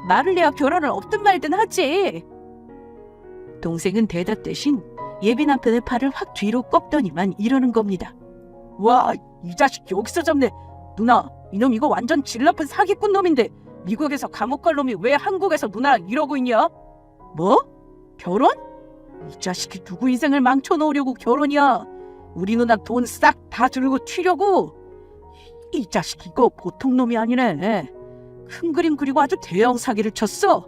말을 해야 결혼을 엎든 말든 하지. 동생은 대답 대신 예비 남편의 팔을 확 뒤로 꺾더니만 이러는 겁니다. 와, 이 자식 여기서 잡네. 누나, 이놈 이거 완전 질 나쁜 사기꾼 놈인데 미국에서 감옥 갈 놈이 왜 한국에서 누나 이러고 있냐? 뭐? 결혼? 이 자식이 누구 인생을 망쳐놓으려고 결혼이야. 우리 누나 돈 싹 다 들고 튀려고. 이 자식 이거 보통 놈이 아니네. 큰 그림 그리고 아주 대형 사기를 쳤어.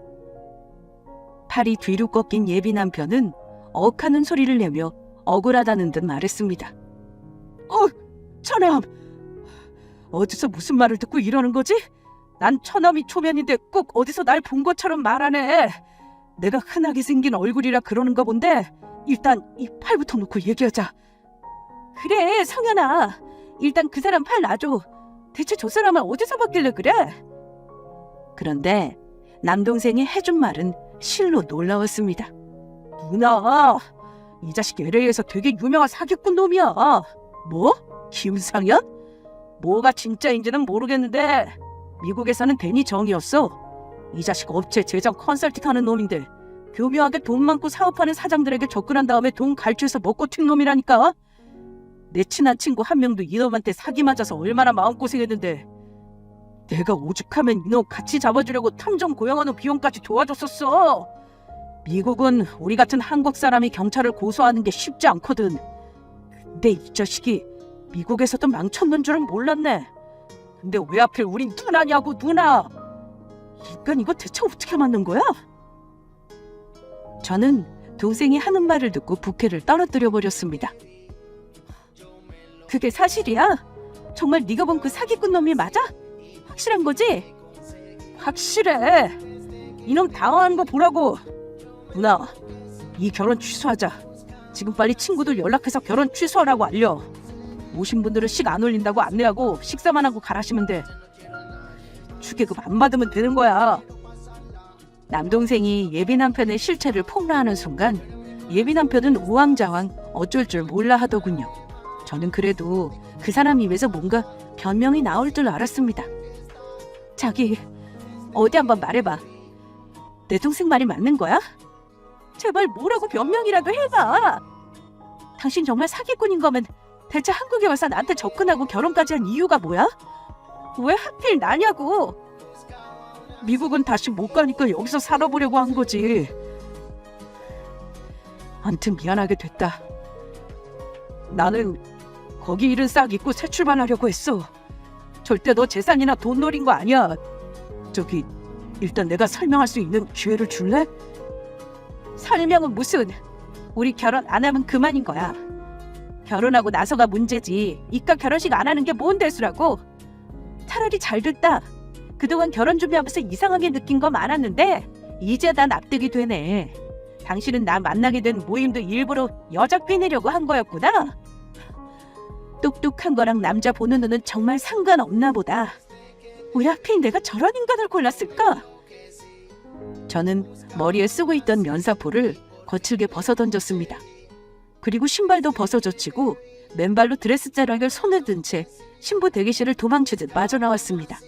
팔이 뒤로 꺾인 예비 남편은 억하는 소리를 내며 억울하다는 듯 말했습니다. 처남. 어디서 무슨 말을 듣고 이러는 거지? 난 처남이 초면인데 꼭 어디서 날 본 것처럼 말하네. 내가 흔하게 생긴 얼굴이라 그러는가 본데 일단 이 팔부터 놓고 얘기하자. 그래, 성현아. 일단 그 사람 팔 놔줘. 대체 저 사람은 어디서 봤길래 그래? 그런데 남동생이 해준 말은 실로 놀라웠습니다. 누나, 이 자식 LA에서 되게 유명한 사기꾼 놈이야. 뭐? 김상현? 뭐가 진짜인지는 모르겠는데 미국에서는 괜히 정이었어. 이 자식 업체 재정 컨설팅 하는 놈인데 교묘하게 돈 많고 사업하는 사장들에게 접근한 다음에 돈 갈취해서 먹고 튄 놈이라니까. 내 친한 친구 한 명도 이놈한테 사기 맞아서 얼마나 마음고생했는데 내가 오죽하면 이놈 같이 잡아주려고 탐정 고용하는 비용까지 도와줬었어. 미국은 우리 같은 한국 사람이 경찰을 고소하는 게 쉽지 않거든. 근데 이 자식이 미국에서도 망쳤는 줄은 몰랐네. 근데 왜 하필 우린 누나냐고. 누나, 인간 이거 대체 어떻게 만든 거야? 저는 동생이 하는 말을 듣고 부케를 떨어뜨려 버렸습니다. 그게 사실이야? 정말 네가 본 그 사기꾼 놈이 맞아? 확실한 거지? 확실해. 이놈 당황한 거 보라고. 누나, 이 결혼 취소하자. 지금 빨리 친구들 연락해서 결혼 취소하라고 알려. 오신 분들은 식 안 올린다고 안내하고 식사만 하고 가라시면 돼. 축의금 안 받으면 되는 거야. 남동생이 예비 남편의 실체를 폭로하는 순간 예비 남편은 우왕좌왕 어쩔 줄 몰라 하더군요. 저는 그래도 그 사람 입에서 뭔가 변명이 나올 줄 알았습니다. 자기, 어디 한번 말해봐. 내 동생 말이 맞는 거야? 제발 뭐라고 변명이라도 해봐. 당신 정말 사기꾼인 거면 대체 한국에 와서 나한테 접근하고 결혼까지 한 이유가 뭐야? 왜 하필 나냐고. 미국은 다시 못 가니까 여기서 살아보려고 한 거지. 아무튼 미안하게 됐다. 나는 거기 일은 싹 잊고 새 출발하려고 했어. 절대 너 재산이나 돈 노린 거 아니야. 저기 일단 내가 설명할 수 있는 기회를 줄래? 설명은 무슨. 우리 결혼 안 하면 그만인 거야. 결혼하고 나서가 문제지. 이깟 결혼식 안 하는 게 뭔 대수라고. 차라리 잘 됐다. 그동안 결혼 준비하면서 이상하게 느낀 거 많았는데 이제 다 납득이 되네. 당신은 나 만나게 된 모임도 일부러 여자 꿰내려고 한 거였구나. 똑똑한 거랑 남자 보는 눈은 정말 상관없나 보다. 왜 하필 내가 저런 인간을 골랐을까? 저는 머리에 쓰고 있던 면사포를 거칠게 벗어던졌습니다. 그리고 신발도 벗어젖히고 맨발로 드레스 자락을 손에 든 채 신부 대기실을 도망치듯 빠져나왔습니다.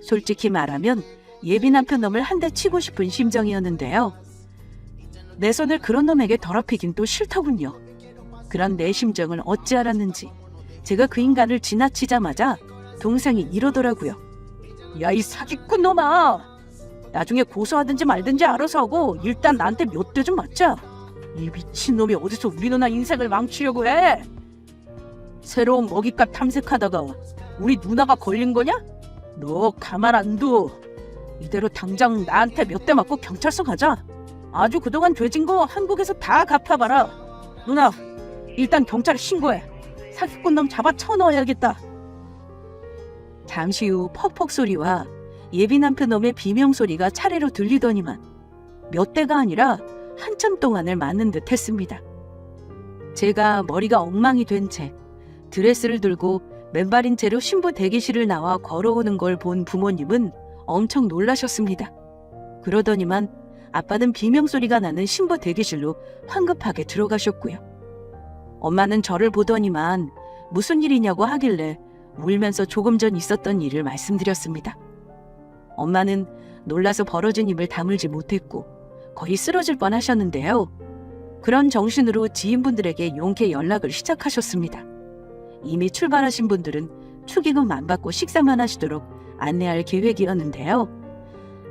솔직히 말하면 예비 남편 놈을 한 대 치고 싶은 심정이었는데요. 내 손을 그런 놈에게 더럽히긴 또 싫더군요. 그런 내 심정을 어찌 알았는지 제가 그 인간을 지나치자마자 동생이 이러더라고요. 야, 이 사기꾼 놈아! 나중에 고소하든지 말든지 알아서 하고 일단 나한테 몇 대 좀 맞자. 이 미친놈이 어디서 우리 누나 인생을 망치려고 해? 새로운 먹잇감 탐색하다가 우리 누나가 걸린 거냐? 너 가만 안 둬. 이대로 당장 나한테 몇 대 맞고 경찰서 가자. 아주 그동안 죄진 거 한국에서 다 갚아봐라. 누나, 일단 경찰에 신고해. 사기꾼 놈 잡아 쳐넣어야겠다. 잠시 후 퍽퍽 소리와 예비 남편 놈의 비명 소리가 차례로 들리더니만 몇 대가 아니라 한참 동안을 맞는 듯 했습니다. 제가 머리가 엉망이 된 채 드레스를 들고 맨발인 채로 신부 대기실을 나와 걸어오는 걸 본 부모님은 엄청 놀라셨습니다. 그러더니만 아빠는 비명소리가 나는 신부 대기실로 황급하게 들어가셨고요. 엄마는 저를 보더니만 무슨 일이냐고 하길래 울면서 조금 전 있었던 일을 말씀드렸습니다. 엄마는 놀라서 벌어진 입을 다물지 못했고 거의 쓰러질 뻔하셨는데요. 그런 정신으로 지인분들에게 용케 연락을 시작하셨습니다. 이미 출발하신 분들은 축의금 안 받고 식사만 하시도록 안내할 계획이었는데요.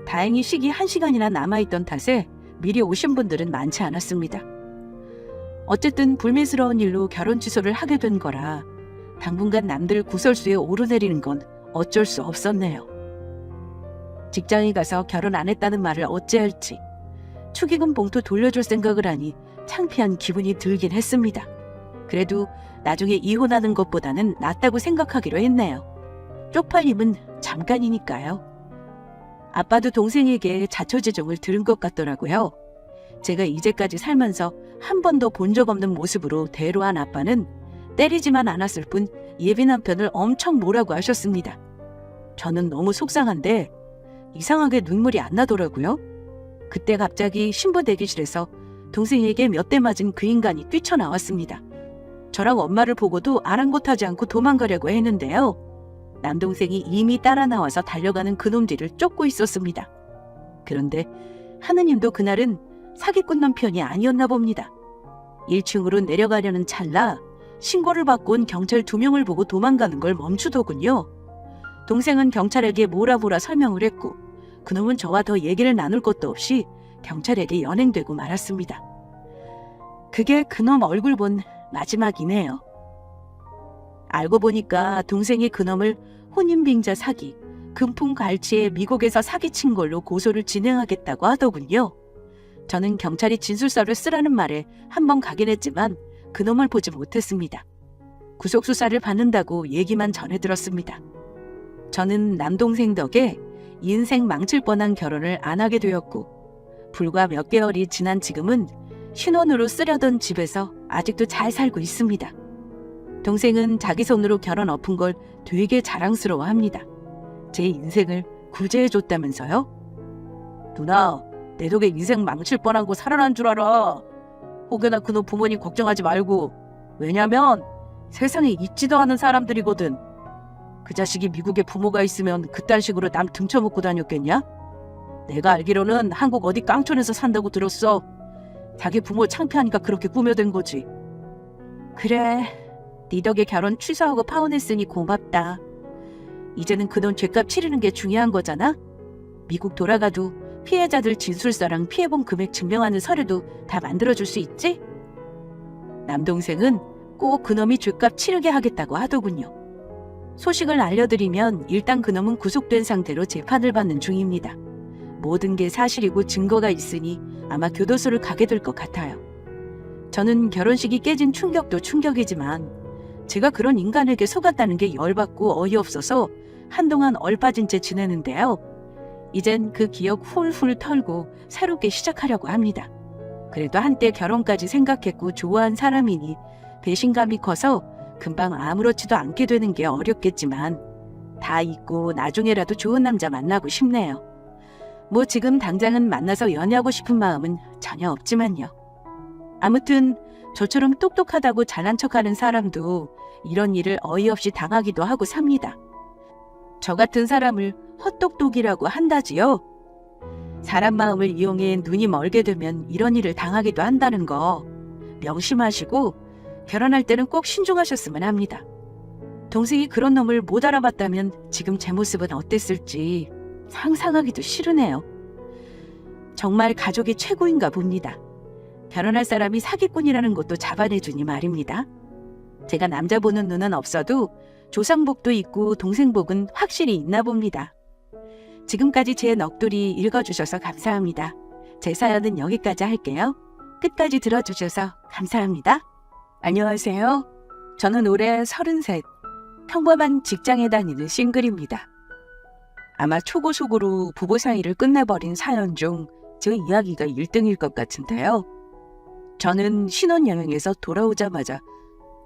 다행히 식이 1시간이나 남아있던 탓에 미리 오신 분들은 많지 않았습니다. 어쨌든 불미스러운 일로 결혼 취소를 하게 된 거라 당분간 남들 구설수에 오르내리는 건 어쩔 수 없었네요. 직장에 가서 결혼 안 했다는 말을 어찌할지 축의금 봉투 돌려줄 생각을 하니 창피한 기분이 들긴 했습니다. 그래도 나중에 이혼하는 것보다는 낫다고 생각하기로 했네요. 쪽팔림은 잠깐이니까요. 아빠도 동생에게 자초지종을 들은 것 같더라고요. 제가 이제까지 살면서 한 번도 본 적 없는 모습으로 대로한 아빠는 때리지만 않았을 뿐 예비 남편을 엄청 뭐라고 하셨습니다. 저는 너무 속상한데 이상하게 눈물이 안 나더라고요. 그때 갑자기 신부 대기실에서 동생에게 몇 대 맞은 그 인간이 뛰쳐나왔습니다. 저랑 엄마를 보고도 아랑곳하지 않고 도망가려고 했는데요. 남동생이 이미 따라 나와서 달려가는 그놈 뒤를 쫓고 있었습니다. 그런데 하느님도 그날은 사기꾼 남편이 아니었나 봅니다. 1층으로 내려가려는 찰나 신고를 받고 온 경찰 2명을 보고 도망가는 걸 멈추더군요. 동생은 경찰에게 뭐라 설명을 했고 그놈은 저와 더 얘기를 나눌 것도 없이 경찰에게 연행되고 말았습니다. 그게 그놈 얼굴 본 마지막이네요. 알고 보니까 동생이 그놈을 혼인빙자 사기, 금품갈취에 미국에서 사기친 걸로 고소를 진행하겠다고 하더군요. 저는 경찰이 진술서를 쓰라는 말에 한번 가긴 했지만 그놈을 보지 못했습니다. 구속수사를 받는다고 얘기만 전해 들었습니다. 저는 남동생 덕에 인생 망칠 뻔한 결혼을 안 하게 되었고 불과 몇 개월이 지난 지금은 신혼으로 쓰려던 집에서 아직도 잘 살고 있습니다. 동생은 자기 손으로 결혼 엎은 걸 되게 자랑스러워합니다. 제 인생을 구제해줬다면서요? 누나, 내 덕에 인생 망칠 뻔한 거 살아난 줄 알아. 혹여나 그놈 부모님 걱정하지 말고. 왜냐면 세상에 있지도 않은 사람들이거든. 그 자식이 미국에 부모가 있으면 그딴 식으로 남 등쳐먹고 다녔겠냐? 내가 알기로는 한국 어디 깡촌에서 산다고 들었어. 자기 부모 창피하니까 그렇게 꾸며댄 거지. 그래, 네 덕에 결혼 취소하고 파혼했으니 고맙다. 이제는 그돈 죗값 치르는 게 중요한 거잖아? 미국 돌아가도 피해자들 진술서랑 피해본 금액 증명하는 서류도 다 만들어줄 수 있지? 남동생은 꼭 그놈이 죗값 치르게 하겠다고 하더군요. 소식을 알려드리면 일단 그놈은 구속된 상태로 재판을 받는 중입니다. 모든 게 사실이고 증거가 있으니 아마 교도소를 가게 될 것 같아요. 저는 결혼식이 깨진 충격도 충격이지만 제가 그런 인간에게 속았다는 게 열받고 어이없어서 한동안 얼빠진 채 지내는데요. 이젠 그 기억 훌훌 털고 새롭게 시작하려고 합니다. 그래도 한때 결혼까지 생각했고 좋아한 사람이니 배신감이 커서 금방 아무렇지도 않게 되는 게 어렵겠지만 다 잊고 나중에라도 좋은 남자 만나고 싶네요. 뭐 지금 당장은 만나서 연애하고 싶은 마음은 전혀 없지만요. 아무튼 저처럼 똑똑하다고 잘난 척하는 사람도 이런 일을 어이없이 당하기도 하고 삽니다. 저 같은 사람을 헛똑똑이라고 한다지요. 사람 마음을 이용해 눈이 멀게 되면 이런 일을 당하기도 한다는 거 명심하시고 결혼할 때는 꼭 신중하셨으면 합니다. 동생이 그런 놈을 못 알아봤다면 지금 제 모습은 어땠을지 상상하기도 싫으네요. 정말 가족이 최고인가 봅니다. 결혼할 사람이 사기꾼이라는 것도 잡아내주니 말입니다. 제가 남자 보는 눈은 없어도 조상복도 있고 동생복은 확실히 있나 봅니다. 지금까지 제 넋두리 읽어주셔서 감사합니다. 제 사연은 여기까지 할게요. 끝까지 들어주셔서 감사합니다. 안녕하세요. 저는 올해 33, 평범한 직장에 다니는 싱글입니다. 아마 초고속으로 부부 사이를 끝내버린 사연 중 제 이야기가 1등일 것 같은데요. 저는 신혼여행에서 돌아오자마자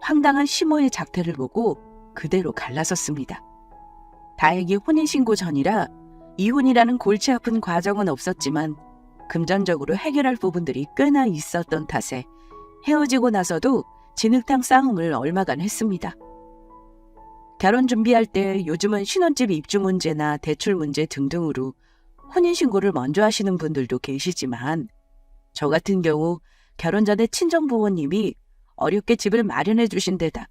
황당한 시모의 작태를 보고 그대로 갈라섰습니다. 다행히 혼인신고 전이라 이혼이라는 골치 아픈 과정은 없었지만 금전적으로 해결할 부분들이 꽤나 있었던 탓에 헤어지고 나서도 진흙탕 싸움을 얼마간 했습니다. 결혼 준비할 때 요즘은 신혼집 입주 문제나 대출 문제 등등으로 혼인신고를 먼저 하시는 분들도 계시지만 저 같은 경우 결혼 전에 친정 부모님이 어렵게 집을 마련해 주신 데다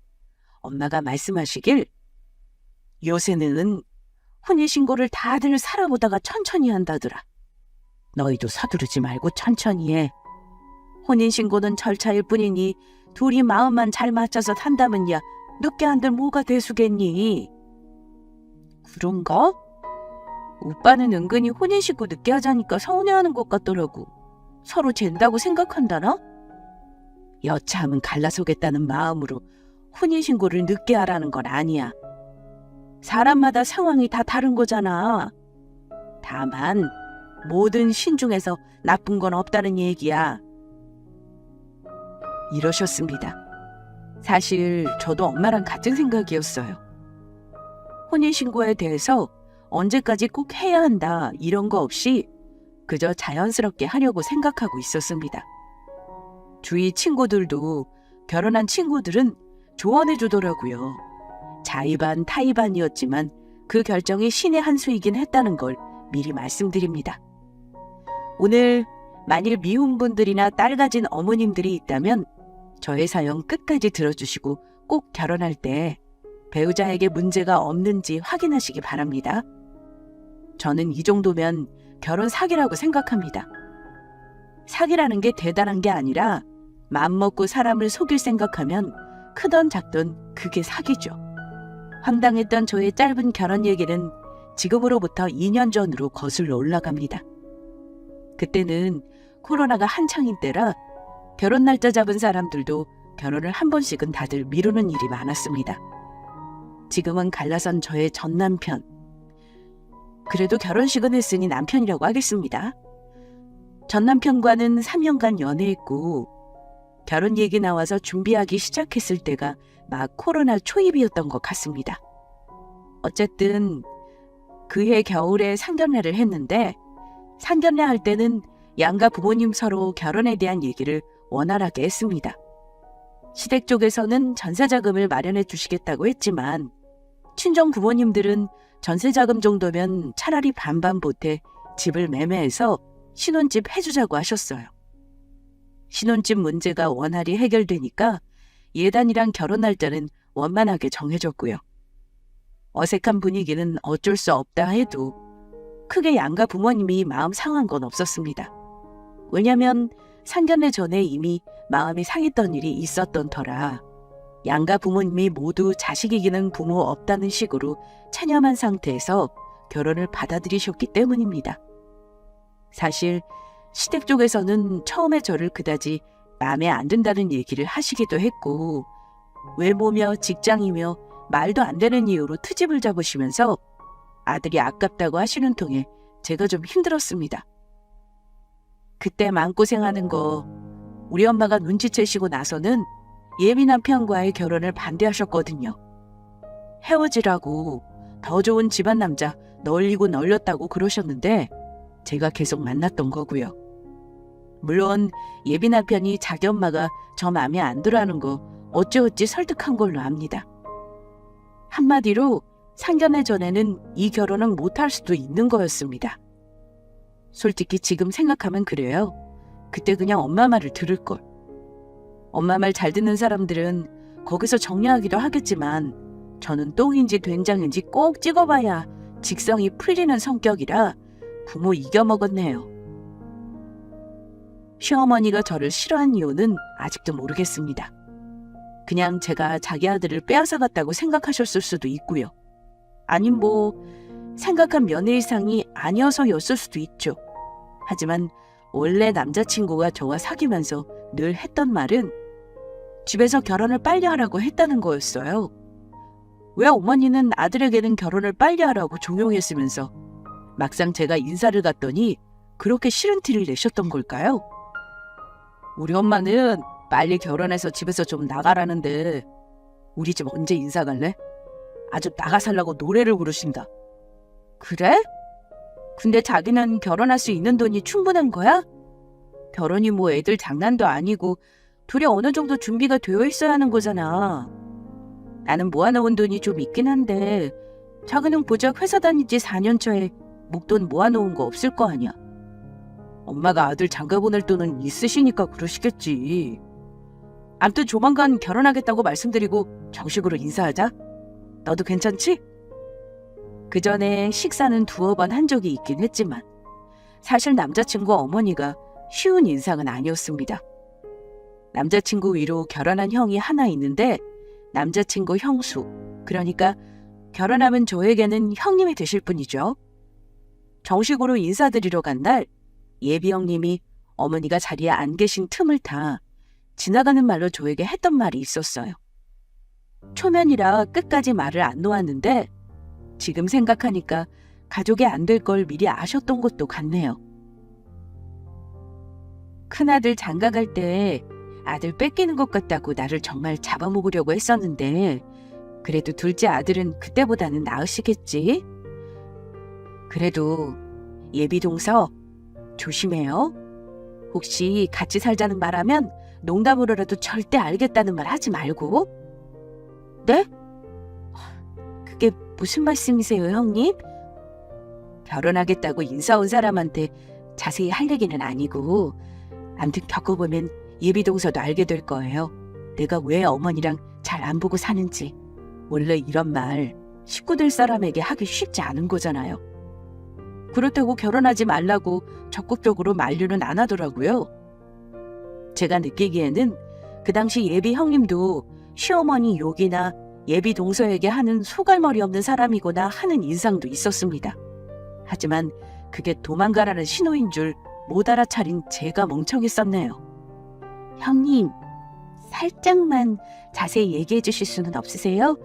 엄마가 말씀하시길 요새는 혼인신고를 다들 살아보다가 천천히 한다더라. 너희도 서두르지 말고 천천히 해. 혼인신고는 절차일 뿐이니 둘이 마음만 잘 맞춰서 산다면야 늦게 한들 뭐가 대수겠니? 그런가? 오빠는 은근히 혼인신고 늦게 하자니까 서운해하는 것 같더라고. 서로 잰다고 생각한다나? 여차하면 갈라서겠다는 마음으로 혼인신고를 늦게 하라는 건 아니야. 사람마다 상황이 다 다른 거잖아. 다만 모든 신 중에서 나쁜 건 없다는 얘기야. 이러셨습니다. 사실 저도 엄마랑 같은 생각이었어요. 혼인신고에 대해서 언제까지 꼭 해야 한다 이런 거 없이 그저 자연스럽게 하려고 생각하고 있었습니다. 주위 친구들도 결혼한 친구들은 조언해 주더라고요. 자의반 타의반이었지만 그 결정이 신의 한 수이긴 했다는 걸 미리 말씀드립니다. 오늘 만일 미혼분들이나 딸 가진 어머님들이 있다면 저의 사연 끝까지 들어주시고 꼭 결혼할 때 배우자에게 문제가 없는지 확인하시기 바랍니다. 저는 이 정도면 결혼 사기라고 생각합니다. 사기라는 게 대단한 게 아니라 맘먹고 사람을 속일 생각하면 크던 작던 그게 사기죠. 황당했던 저의 짧은 결혼 얘기는 지금으로부터 2년 전으로 거슬러 올라갑니다. 그때는 코로나가 한창인 때라 결혼 날짜 잡은 사람들도 결혼을 한 번씩은 다들 미루는 일이 많았습니다. 지금은 갈라선 저의 전 남편, 그래도 결혼식은 했으니 남편이라고 하겠습니다. 전 남편과는 3년간 연애했고 결혼 얘기 나와서 준비하기 시작했을 때가 막 코로나 초입이었던 것 같습니다. 어쨌든 그해 겨울에 상견례를 했는데 상견례 할 때는 양가 부모님 서로 결혼에 대한 얘기를 원활하게 했습니다. 시댁 쪽에서는 전세자금을 마련해 주시겠다고 했지만 친정 부모님들은 전세자금 정도면 차라리 반반 보태 집을 매매해서 신혼집 해주자고 하셨어요. 신혼집 문제가 원활히 해결되니까 예단이랑 결혼 날짜는 원만하게 정해졌고요. 어색한 분위기는 어쩔 수 없다 해도 크게 양가 부모님이 마음 상한 건 없었습니다. 왜냐면 상견례 전에 이미 마음이 상했던 일이 있었던 터라 양가 부모님이 모두 자식 이기는 부모 없다는 식으로 체념한 상태에서 결혼을 받아들이셨기 때문입니다. 사실 시댁 쪽에서는 처음에 저를 그다지 마음에 안 든다는 얘기를 하시기도 했고 외모며 직장이며 말도 안 되는 이유로 트집을 잡으시면서 아들이 아깝다고 하시는 통에 제가 좀 힘들었습니다. 그때 마음고생하는 거 우리 엄마가 눈치채시고 나서는 예비 남편과의 결혼을 반대하셨거든요. 헤어지라고 더 좋은 집안 남자 널리고 널렸다고 그러셨는데 제가 계속 만났던 거고요. 물론 예비 남편이 자기 엄마가 저 마음에 안 들어하는 거 어찌어찌 설득한 걸로 압니다. 한마디로 상견례 전에는 이 결혼은 못할 수도 있는 거였습니다. 솔직히 지금 생각하면 그래요. 그때 그냥 엄마 말을 들을걸. 엄마 말 잘 듣는 사람들은 거기서 정리하기도 하겠지만 저는 똥인지 된장인지 꼭 찍어봐야 직성이 풀리는 성격이라 부모 이겨먹었네요. 시어머니가 저를 싫어한 이유는 아직도 모르겠습니다. 그냥 제가 자기 아들을 빼앗아갔다고 생각하셨을 수도 있고요. 아님 생각한 며느리상이 아니어서였을 수도 있죠. 하지만 원래 남자친구가 저와 사귀면서 늘 했던 말은 집에서 결혼을 빨리 하라고 했다는 거였어요. 왜 어머니는 아들에게는 결혼을 빨리 하라고 종용했으면서 막상 제가 인사를 갔더니 그렇게 싫은 티를 내셨던 걸까요? 우리 엄마는 빨리 결혼해서 집에서 좀 나가라는데 우리 집 언제 인사 갈래? 아주 나가 살라고 노래를 부르신다. 그래? 근데 자기는 결혼할 수 있는 돈이 충분한 거야? 결혼이 애들 장난도 아니고 둘이 어느 정도 준비가 되어 있어야 하는 거잖아. 나는 모아놓은 돈이 좀 있긴 한데 자기는 고작 회사 다닌 지 4년 차에 목돈 모아놓은 거 없을 거 아니야. 엄마가 아들 장가 보낼 돈은 있으시니까 그러시겠지. 암튼 조만간 결혼하겠다고 말씀드리고 정식으로 인사하자. 너도 괜찮지? 그 전에 식사는 두어 번 한 적이 있긴 했지만 사실 남자친구 어머니가 쉬운 인상은 아니었습니다. 남자친구 위로 결혼한 형이 하나 있는데 남자친구 형수, 그러니까 결혼하면 저에게는 형님이 되실 분이죠. 정식으로 인사드리러 간 날 예비 형님이 어머니가 자리에 안 계신 틈을 타 지나가는 말로 저에게 했던 말이 있었어요. 초면이라 끝까지 말을 안 놓았는데 지금 생각하니까 가족이 안 될 걸 미리 아셨던 것도 같네요. 큰아들 장가 갈 때 아들 뺏기는 것 같다고 나를 정말 잡아먹으려고 했었는데 그래도 둘째 아들은 그때보다는 나으시겠지? 그래도 예비 동서 조심해요. 혹시 같이 살자는 말하면 농담으로라도 절대 알겠다는 말 하지 말고. 네? 그게 무슨 말씀이세요, 형님? 결혼하겠다고 인사 온 사람한테 자세히 할 얘기는 아니고 암튼 겪어보면 예비 동서도 알게 될 거예요. 내가 왜 어머니랑 잘 안 보고 사는지. 원래 이런 말 식구들 사람에게 하기 쉽지 않은 거잖아요. 그렇다고 결혼하지 말라고 적극적으로 만류는 안 하더라고요. 제가 느끼기에는 그 당시 예비 형님도 시어머니 욕이나 예비 동서에게 하는 소갈머리 없는 사람이구나 하는 인상도 있었습니다. 하지만 그게 도망가라는 신호인 줄 못 알아차린 제가 멍청했었네요. 형님, 살짝만 자세히 얘기해 주실 수는 없으세요?